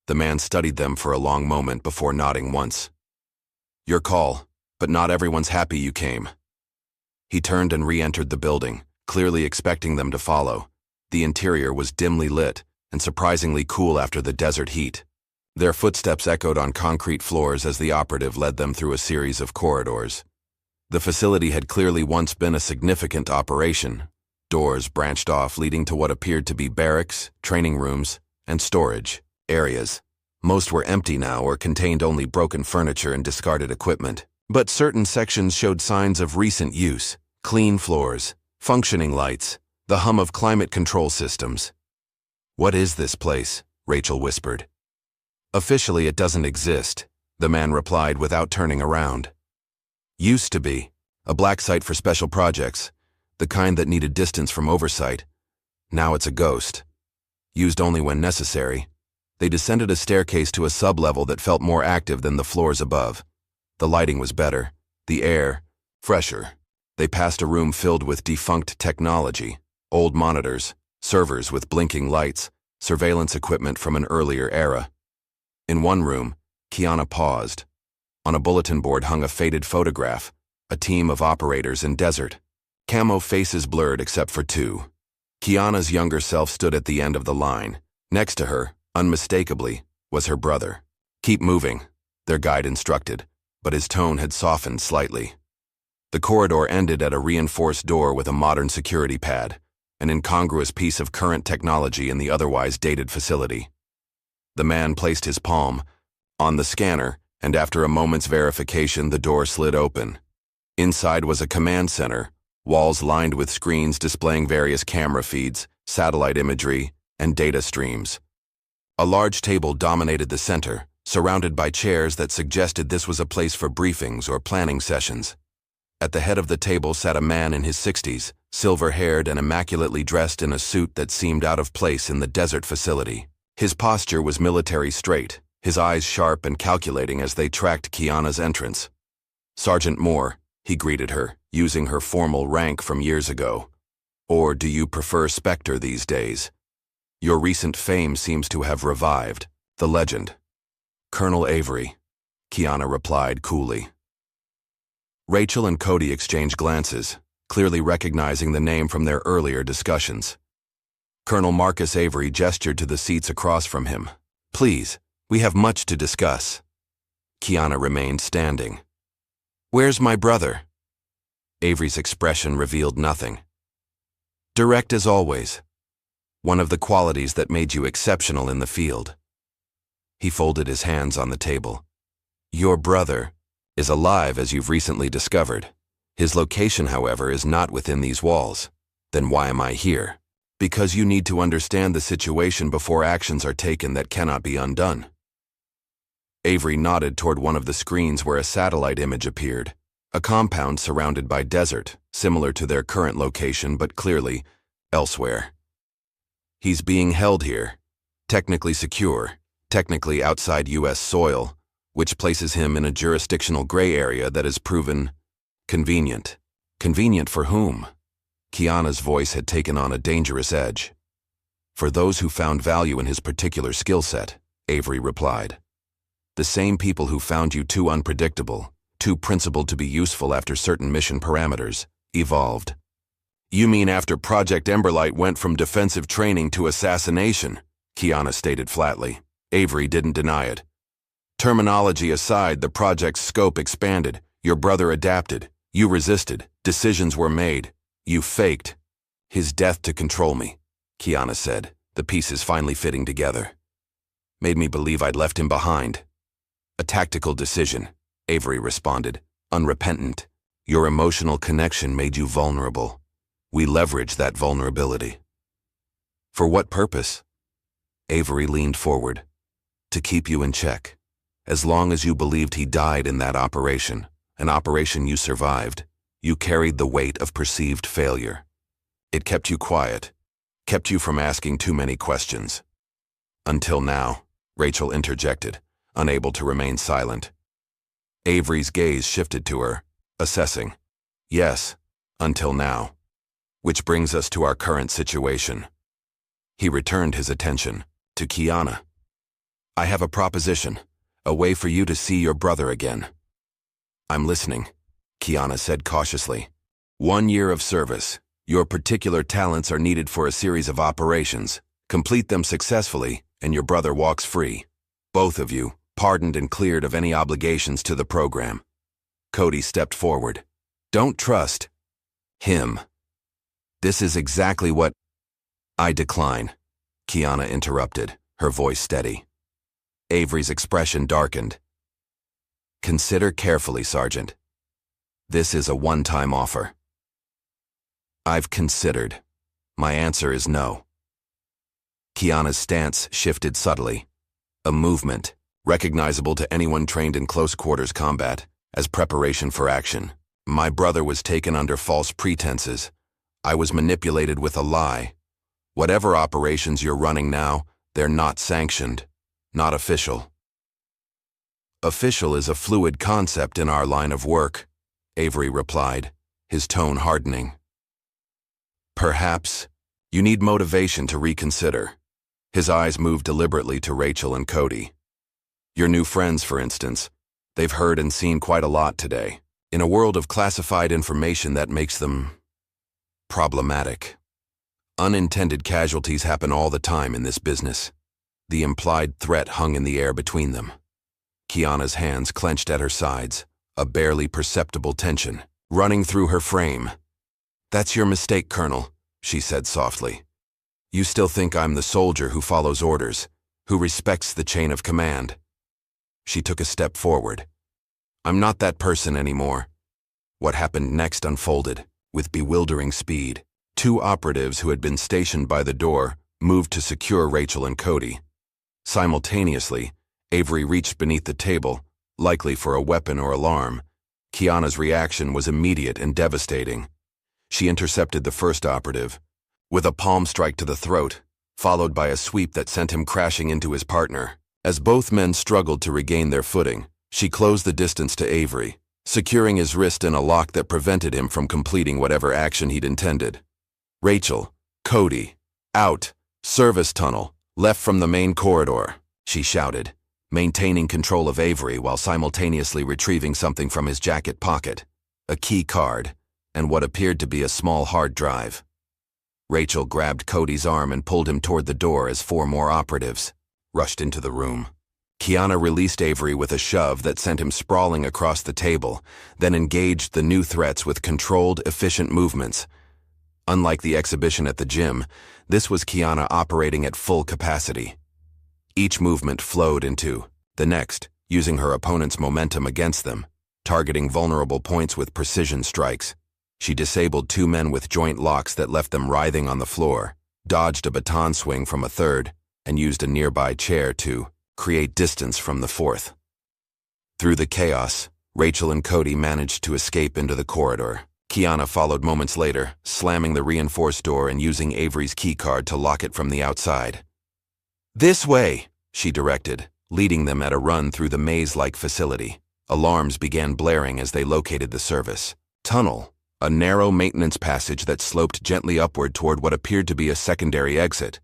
Speaker 1: The man studied them for a long moment before nodding once. "Your call, but not everyone's happy you came." He turned and re-entered the building, clearly expecting them to follow. The interior was dimly lit and surprisingly cool after the desert heat. Their footsteps echoed on concrete floors as the operative led them through a series of corridors. The facility had clearly once been a significant operation. Doors branched off, leading to what appeared to be barracks, training rooms, and storage areas. Most were empty now or contained only broken furniture and discarded equipment. But certain sections showed signs of recent use: clean floors, functioning lights, the hum of climate control systems. "What is this place?" Rachel whispered. "Officially, it doesn't exist," the man replied without turning around. "Used to be. A black site for special projects, the kind that needed distance from oversight. Now it's a ghost. Used only when necessary." They descended a staircase to a sub-level that felt more active than the floors above. The lighting was better, the air fresher. They passed a room filled with defunct technology, old monitors, servers with blinking lights, surveillance equipment from an earlier era. In one room, Kiana paused. On a bulletin board hung a faded photograph, a team of operators in desert. Camo faces blurred except for two. Kiana's younger self stood at the end of the line. Next to her, unmistakably, was her brother. "Keep moving," their guide instructed, but his tone had softened slightly. The corridor ended at a reinforced door with a modern security pad, an incongruous piece of current technology in the otherwise dated facility. The man placed his palm on the scanner, and after a moment's verification, the door slid open. Inside was a command center, walls lined with screens displaying various camera feeds, satellite imagery, and data streams. A large table dominated the center, surrounded by chairs that suggested this was a place for briefings or planning sessions. At the head of the table sat a man in his 60s, silver-haired and immaculately dressed in a suit that seemed out of place in the desert facility. His posture was military straight, his eyes sharp and calculating as they tracked Kiana's entrance. "Sergeant Moore," he greeted her, using her formal rank from years ago. "Or do you prefer Spectre these days? Your recent fame seems to have revived the legend." "Colonel Avery," Kiana replied coolly. Rachel and Cody exchanged glances, clearly recognizing the name from their earlier discussions. Colonel Marcus Avery gestured to the seats across from him. "Please, we have much to discuss." Kiana remained standing. "Where's my brother?" Avery's expression revealed nothing. "Direct as always. One of the qualities that made you exceptional in the field." He folded his hands on the table. "Your brother is alive, as you've recently discovered. His location, however, is not within these walls. Then why am I here? Because you need to understand the situation before actions are taken that cannot be undone." Avery nodded toward one of the screens where a satellite image appeared, a compound surrounded by desert, similar to their current location but clearly elsewhere. "He's being held here, technically secure, technically outside U.S. soil, which places him in a jurisdictional gray area that is proven convenient." "Convenient for whom?" Kiana's voice had taken on a dangerous edge. For those who found value in his particular skill set, Avery replied. The same people who found you too unpredictable, too principled to be useful after certain mission parameters, evolved. You mean after Project Emberlight went from defensive training to assassination? Kiana stated flatly. Avery didn't deny it. Terminology aside, the project's scope expanded. Your brother adapted. You resisted. Decisions were made. You faked his death to control me, Kiana said, the pieces finally fitting together. Made me believe I'd left him behind. A tactical decision, Avery responded, unrepentant. Your emotional connection made you vulnerable. We leveraged that vulnerability. For what purpose? Avery leaned forward. To keep you in check. As long as you believed he died in that operation, an operation you survived, you carried the weight of perceived failure. It kept you quiet, kept you from asking too many questions. Until now, Rachel interjected, unable to remain silent. Avery's gaze shifted to her, assessing. Yes, until now. Which brings us to our current situation. He returned his attention to Kiana. I have a proposition, a way for you to see your brother again. I'm listening, Kiana said cautiously. 1 year of service. Your particular talents are needed for a series of operations. Complete them successfully, and your brother walks free. Both of you, pardoned and cleared of any obligations to the program. Cody stepped forward. Don't trust him. This is exactly what... I decline, Kiana interrupted, her voice steady. Avery's expression darkened. Consider carefully, Sergeant. This is a one-time offer. I've considered. My answer is no. Kiana's stance shifted subtly. A movement, recognizable to anyone trained in close-quarters combat, as preparation for action. My brother was taken under false pretenses. I was manipulated with a lie. Whatever operations you're running now, they're not sanctioned, not official. Official is a fluid concept in our line of work, Avery replied, his tone hardening. Perhaps you need motivation to reconsider. His eyes moved deliberately to Rachel and Cody. Your new friends, for instance, they've heard and seen quite a lot today, in a world of classified information that makes them problematic. Unintended casualties happen all the time in this business. The implied threat hung in the air between them. Kiana's hands clenched at her sides, a barely perceptible tension running through her frame. That's your mistake, Colonel, she said softly. You still think I'm the soldier who follows orders, who respects the chain of command. She took a step forward. I'm not that person anymore. What happened next unfolded, with bewildering speed. 2 operatives who had been stationed by the door moved to secure Rachel and Cody. Simultaneously, Avery reached beneath the table, likely for a weapon or alarm. Kiana's reaction was immediate and devastating. She intercepted the first operative, with a palm strike to the throat, followed by a sweep that sent him crashing into his partner. As both men struggled to regain their footing, she closed the distance to Avery, securing his wrist in a lock that prevented him from completing whatever action he'd intended. Rachel, Cody, out, service tunnel, left from the main corridor, she shouted, maintaining control of Avery while simultaneously retrieving something from his jacket pocket, a key card, and what appeared to be a small hard drive. Rachel grabbed Cody's arm and pulled him toward the door as 4 more operatives rushed into the room. Kiana released Avery with a shove that sent him sprawling across the table, then engaged the new threats with controlled, efficient movements. Unlike the exhibition at the gym, this was Kiana operating at full capacity. Each movement flowed into the next, using her opponent's momentum against them, targeting vulnerable points with precision strikes. She disabled 2 men with joint locks that left them writhing on the floor, dodged a baton swing from a third, and used a nearby chair to create distance from the fourth. Through the chaos, Rachel and Cody managed to escape into the corridor. Kiana followed moments later, slamming the reinforced door and using Avery's keycard to lock it from the outside. This way, she directed, leading them at a run through the maze-like facility. Alarms began blaring as they located the service tunnel, a narrow maintenance passage that sloped gently upward toward what appeared to be a secondary exit.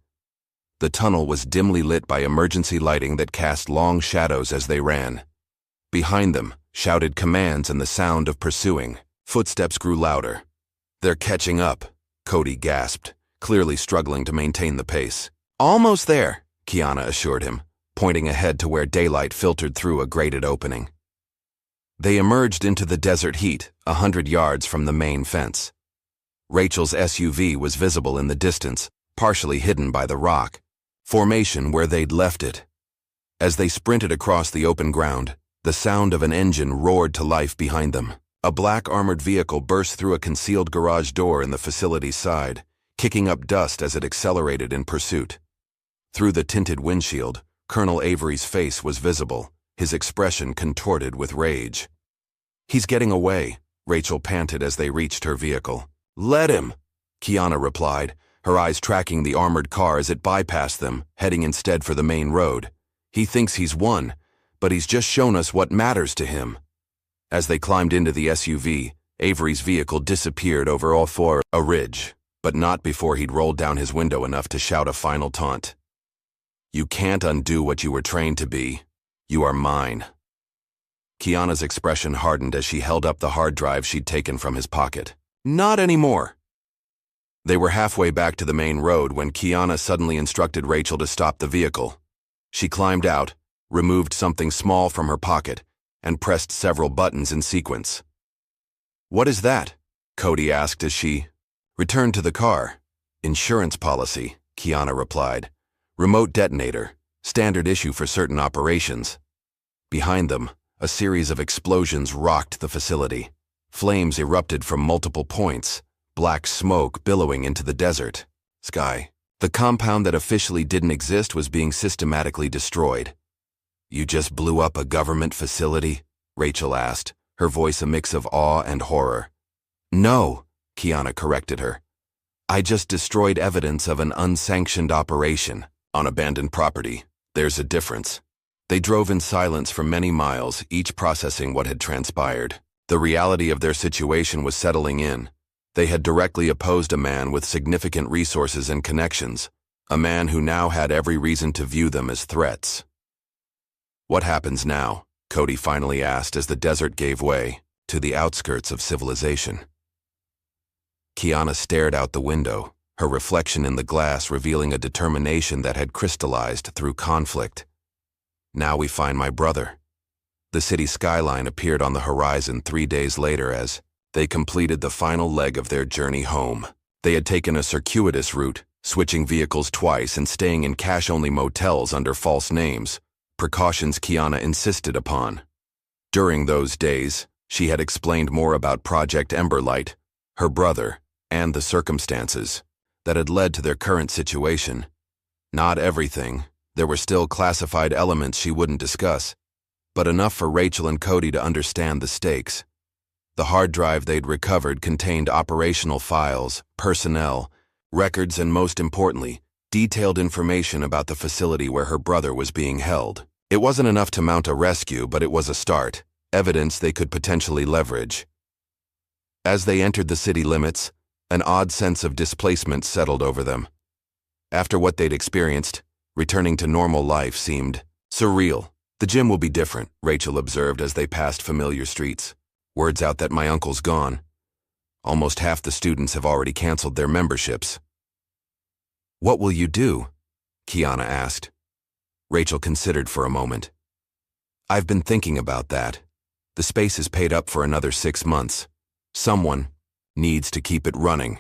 Speaker 1: The tunnel was dimly lit by emergency lighting that cast long shadows as they ran. Behind them, shouted commands and the sound of pursuing. Footsteps grew louder. "They're catching up," Cody gasped, clearly struggling to maintain the pace. "Almost there," Kiana assured him, pointing ahead to where daylight filtered through a grated opening. They emerged into the desert heat, 100 yards from the main fence. Rachel's SUV was visible in the distance, partially hidden by the rock formation where they'd left it. As they sprinted across the open ground, the sound of an engine roared to life behind them. A black armored vehicle burst through a concealed garage door in the facility's side, kicking up dust as it accelerated in pursuit. Through the tinted windshield, Colonel Avery's face was visible, his expression contorted with rage. "He's getting away," Rachel panted as they reached her vehicle. "Let him," Kiana replied, her eyes tracking the armored car as it bypassed them, heading instead for the main road. "He thinks he's won, but he's just shown us what matters to him." As they climbed into the SUV, Avery's vehicle disappeared over a ridge, but not before he'd rolled down his window enough to shout a final taunt. "You can't undo what you were trained to be. You are mine." Kiana's expression hardened as she held up the hard drive she'd taken from his pocket. "Not anymore." They were halfway back to the main road when Kiana suddenly instructed Rachel to stop the vehicle. She climbed out, removed something small from her pocket, and pressed several buttons in sequence. "What is that?" Cody asked as she returned to the car. "Insurance policy," Kiana replied. "Remote detonator, standard issue for certain operations." Behind them, a series of explosions rocked the facility. Flames erupted from multiple points, black smoke billowing into the desert sky. The compound that officially didn't exist was being systematically destroyed. "You just blew up a government facility?" Rachel asked, her voice a mix of awe and horror. "No," Kiana corrected her. "I just destroyed evidence of an unsanctioned operation on abandoned property. There's a difference." They drove in silence for many miles, each processing what had transpired. The reality of their situation was settling in. They had directly opposed a man with significant resources and connections, a man who now had every reason to view them as threats. "What happens now?" Cody finally asked as the desert gave way to the outskirts of civilization. Kiana stared out the window, her reflection in the glass revealing a determination that had crystallized through conflict. "Now we find my brother." The city skyline appeared on the horizon 3 days later as they completed the final leg of their journey home. They had taken a circuitous route, switching vehicles twice and staying in cash-only motels under false names, precautions Kiana insisted upon. During those days, she had explained more about Project Emberlight, her brother, and the circumstances that had led to their current situation. Not everything. There were still classified elements she wouldn't discuss, but enough for Rachel and Cody to understand the stakes. The hard drive they'd recovered contained operational files, personnel, records, and most importantly, detailed information about the facility where her brother was being held. It wasn't enough to mount a rescue, but it was a start, evidence they could potentially leverage. As they entered the city limits, an odd sense of displacement settled over them. After what they'd experienced, returning to normal life seemed surreal. "The gym will be different," Rachel observed as they passed familiar streets. "Word's out that my uncle's gone. Almost half the students have already canceled their memberships." "What will you do?" Kiana asked. Rachel considered for a moment. "I've been thinking about that. The space is paid up for another 6 months. Someone needs to keep it running,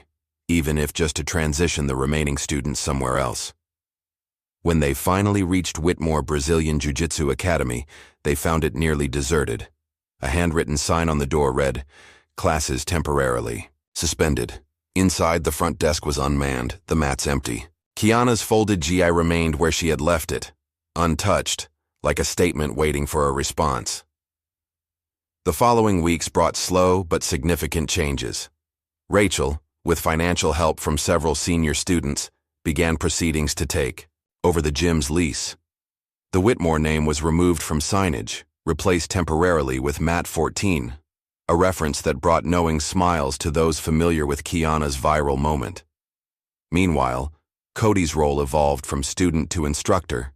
Speaker 1: even if just to transition the remaining students somewhere else." When they finally reached Whitmore Brazilian Jiu-Jitsu Academy, they found it nearly deserted. A handwritten sign on the door read, "Classes temporarily suspended." Inside, the front desk was unmanned, the mats empty. Kiana's folded GI remained where she had left it, untouched, like a statement waiting for a response. The following weeks brought slow but significant changes. Rachel, with financial help from several senior students, began proceedings to take over the gym's lease. The Whitmore name was removed from signage, replaced temporarily with Mat 14, a reference that brought knowing smiles to those familiar with Kiana's viral moment. Meanwhile, Cody's role evolved from student to instructor.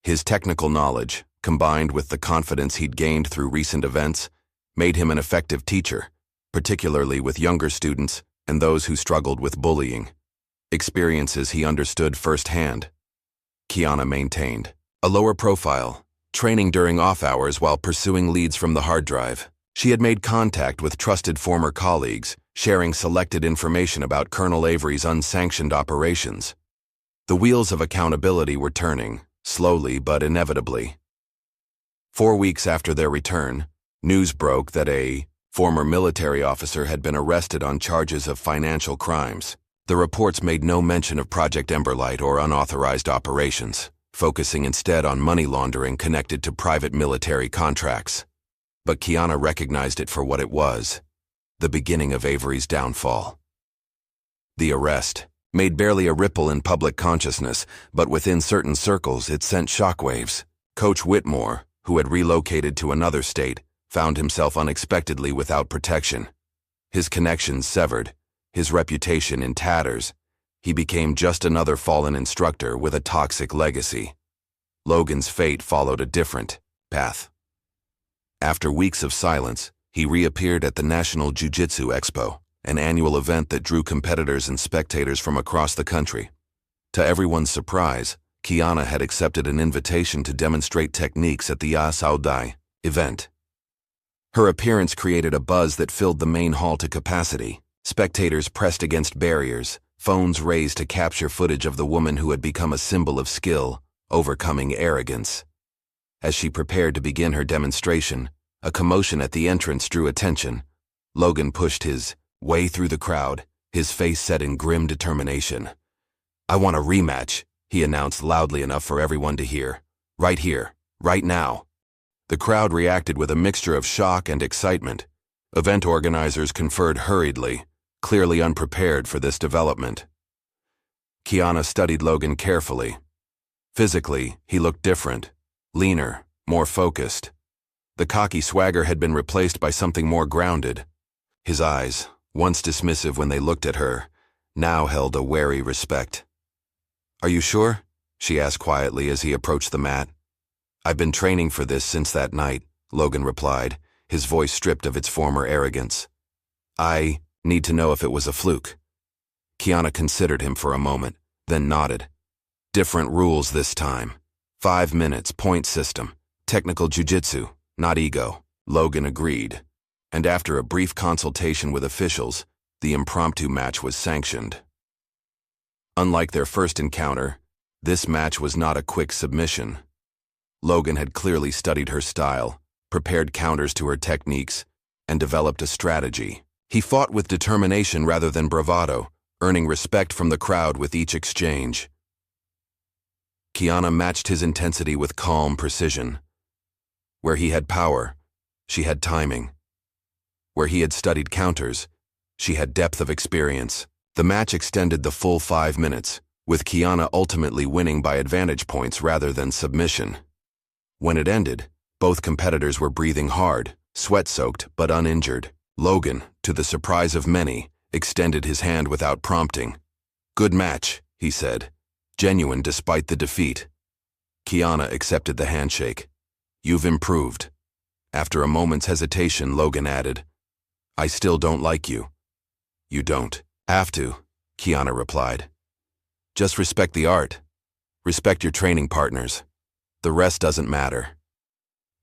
Speaker 1: His technical knowledge, combined with the confidence he'd gained through recent events, made him an effective teacher, particularly with younger students and those who struggled with bullying. Experiences he understood firsthand. Kiana maintained a lower profile, training during off hours while pursuing leads from the hard drive. She had made contact with trusted former colleagues, sharing selected information about Colonel Avery's unsanctioned operations. The wheels of accountability were turning, slowly but inevitably. 4 weeks after their return, news broke that a former military officer had been arrested on charges of financial crimes. The reports made no mention of Project Emberlight or unauthorized operations, focusing instead on money laundering connected to private military contracts. But Kiana recognized it for what it was: the beginning of Avery's downfall. The arrest made barely a ripple in public consciousness, but within certain circles it sent shockwaves. Coach Whitmore, who had relocated to another state, found himself unexpectedly without protection. His connections severed, his reputation in tatters. He became just another fallen instructor with a toxic legacy. Logan's fate followed a different path. After weeks of silence, he reappeared at the National Jiu-Jitsu Expo, an annual event that drew competitors and spectators from across the country. To everyone's surprise, Kiana had accepted an invitation to demonstrate techniques at the Saudai event. Her appearance created a buzz that filled the main hall to capacity. Spectators pressed against barriers, phones raised to capture footage of the woman who had become a symbol of skill, overcoming arrogance. As she prepared to begin her demonstration, a commotion at the entrance drew attention. Logan pushed his way through the crowd, his face set in grim determination. "I want a rematch," he announced loudly enough for everyone to hear. "Right here, right now." The crowd reacted with a mixture of shock and excitement. Event organizers conferred hurriedly, clearly unprepared for this development. Kiana studied Logan carefully. Physically, he looked different, leaner, more focused. The cocky swagger had been replaced by something more grounded. His eyes, once dismissive when they looked at her, now held a wary respect. "Are you sure?" she asked quietly as he approached the mat. "I've been training for this since that night," Logan replied, his voice stripped of its former arrogance. "I need to know if it was a fluke." Kiana considered him for a moment, then nodded. "Different rules this time. 5 minutes, point system, technical jiu-jitsu, not ego," Logan agreed. And after a brief consultation with officials, the impromptu match was sanctioned. Unlike their first encounter, this match was not a quick submission. Logan had clearly studied her style, prepared counters to her techniques, and developed a strategy. He fought with determination rather than bravado, earning respect from the crowd with each exchange. Kiana matched his intensity with calm precision. Where he had power, she had timing. Where he had studied counters, she had depth of experience. The match extended the full 5 minutes, with Kiana ultimately winning by advantage points rather than submission. When it ended, both competitors were breathing hard, sweat-soaked but uninjured. Logan, to the surprise of many, extended his hand without prompting. "Good match," he said, genuine despite the defeat. Kiana accepted the handshake. "You've improved." After a moment's hesitation, Logan added, "I still don't like you." "You don't have to," Kiana replied. "Just respect the art. Respect your training partners. The rest doesn't matter."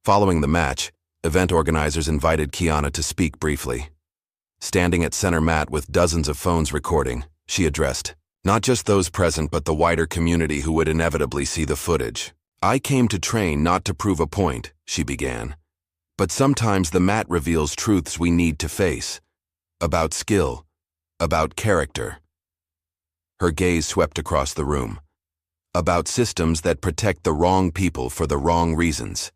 Speaker 1: Following the match, event organizers invited Kiana to speak briefly. Standing at center mat with dozens of phones recording, she addressed not just those present but the wider community who would inevitably see the footage. "I came to train not to prove a point," she began. "But sometimes the mat reveals truths we need to face. About skill, about character." Her gaze swept across the room. "About systems that protect the wrong people for the wrong reasons."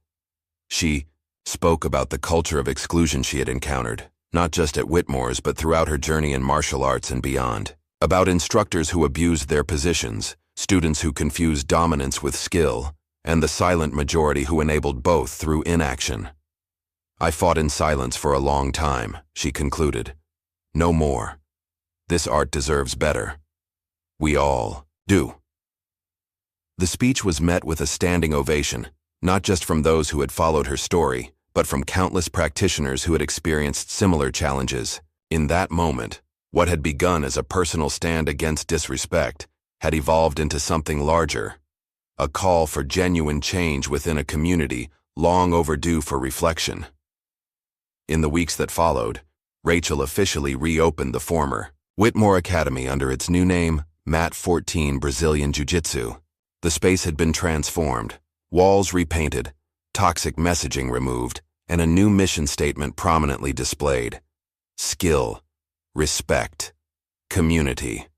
Speaker 1: She spoke about the culture of exclusion she had encountered, not just at Whitmore's but throughout her journey in martial arts and beyond. About instructors who abused their positions, students who confused dominance with skill, and the silent majority who enabled both through inaction. "I fought in silence for a long time," she concluded. "No more. This art deserves better. We all do." The speech was met with a standing ovation, not just from those who had followed her story, but from countless practitioners who had experienced similar challenges. In that moment, what had begun as a personal stand against disrespect had evolved into something larger, a call for genuine change within a community long overdue for reflection. In the weeks that followed, Rachel officially reopened the former Whitmore Academy under its new name, Mat 14 Brazilian Jiu-Jitsu. The space had been transformed, walls repainted, toxic messaging removed, and a new mission statement prominently displayed: skill, respect, community.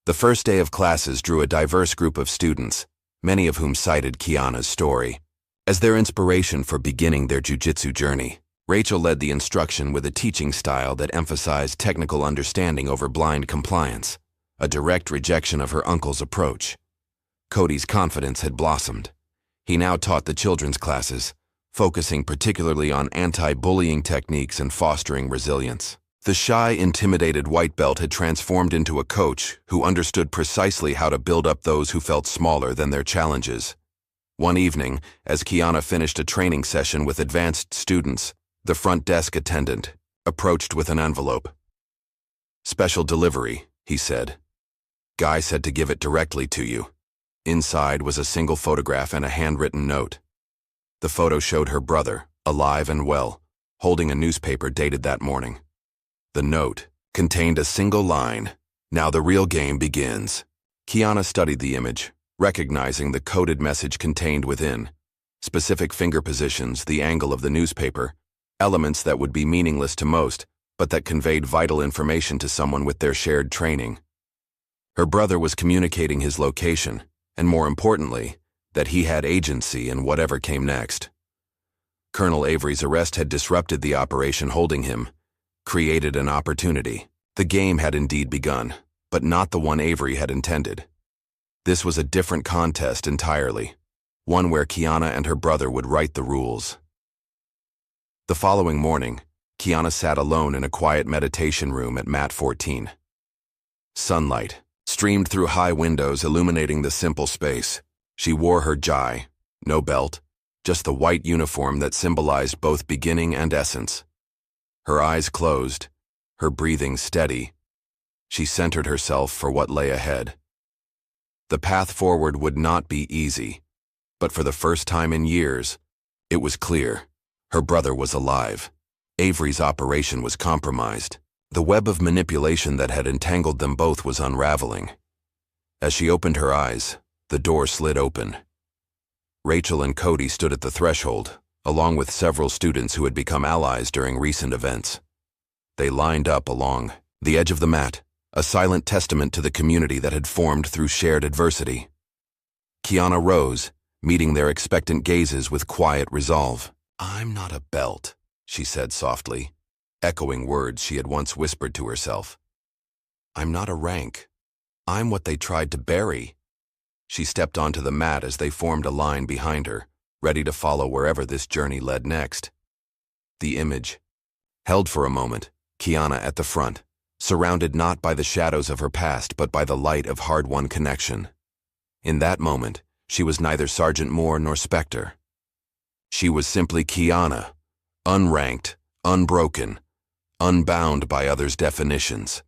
Speaker 1: The first day of classes drew a diverse group of students, many of whom cited Kiana's story as their inspiration for beginning their jiu-jitsu journey. Rachel led the instruction with a teaching style that emphasized technical understanding over blind compliance, a direct rejection of her uncle's approach. Cody's confidence had blossomed. He now taught the children's classes, focusing particularly on anti-bullying techniques and fostering resilience. The shy, intimidated white belt had transformed into a coach who understood precisely how to build up those who felt smaller than their challenges. One evening, as Kiana finished a training session with advanced students, the front desk attendant approached with an envelope. "Special delivery," he said. "Guy said to give it directly to you." Inside was a single photograph and a handwritten note. The photo showed her brother, alive and well, holding a newspaper dated that morning. The note contained a single line: "Now the real game begins." Kiana studied the image, recognizing the coded message contained within: specific finger positions, the angle of the newspaper, elements that would be meaningless to most, but that conveyed vital information to someone with their shared training. Her brother was communicating his location, and more importantly, that he had agency in whatever came next. Colonel Avery's arrest had disrupted the operation holding him, created an opportunity. The game had indeed begun, but not the one Avery had intended. This was a different contest entirely, one where Kiana and her brother would write the rules. The following morning, Kiana sat alone in a quiet meditation room at Mat 14. Sunlight streamed through high windows, illuminating the simple space. She wore her jai, no belt, just the white uniform that symbolized both beginning and essence. Her eyes closed, her breathing steady. She centered herself for what lay ahead. The path forward would not be easy, but for the first time in years, it was clear. Her brother was alive. Avery's operation was compromised. The web of manipulation that had entangled them both was unraveling. As she opened her eyes, the door slid open. Rachel and Cody stood at the threshold, along with several students who had become allies during recent events. They lined up along the edge of the mat, a silent testament to the community that had formed through shared adversity. Kiana rose, meeting their expectant gazes with quiet resolve. "I'm not a belt," she said softly, echoing words she had once whispered to herself. "I'm not a rank. I'm what they tried to bury." She stepped onto the mat as they formed a line behind her, ready to follow wherever this journey led next. The image held for a moment, Kiana at the front, surrounded not by the shadows of her past but by the light of hard-won connection. In that moment, she was neither Sergeant Moore nor Spectre. She was simply Kiana, unranked, unbroken, unbound by others' definitions.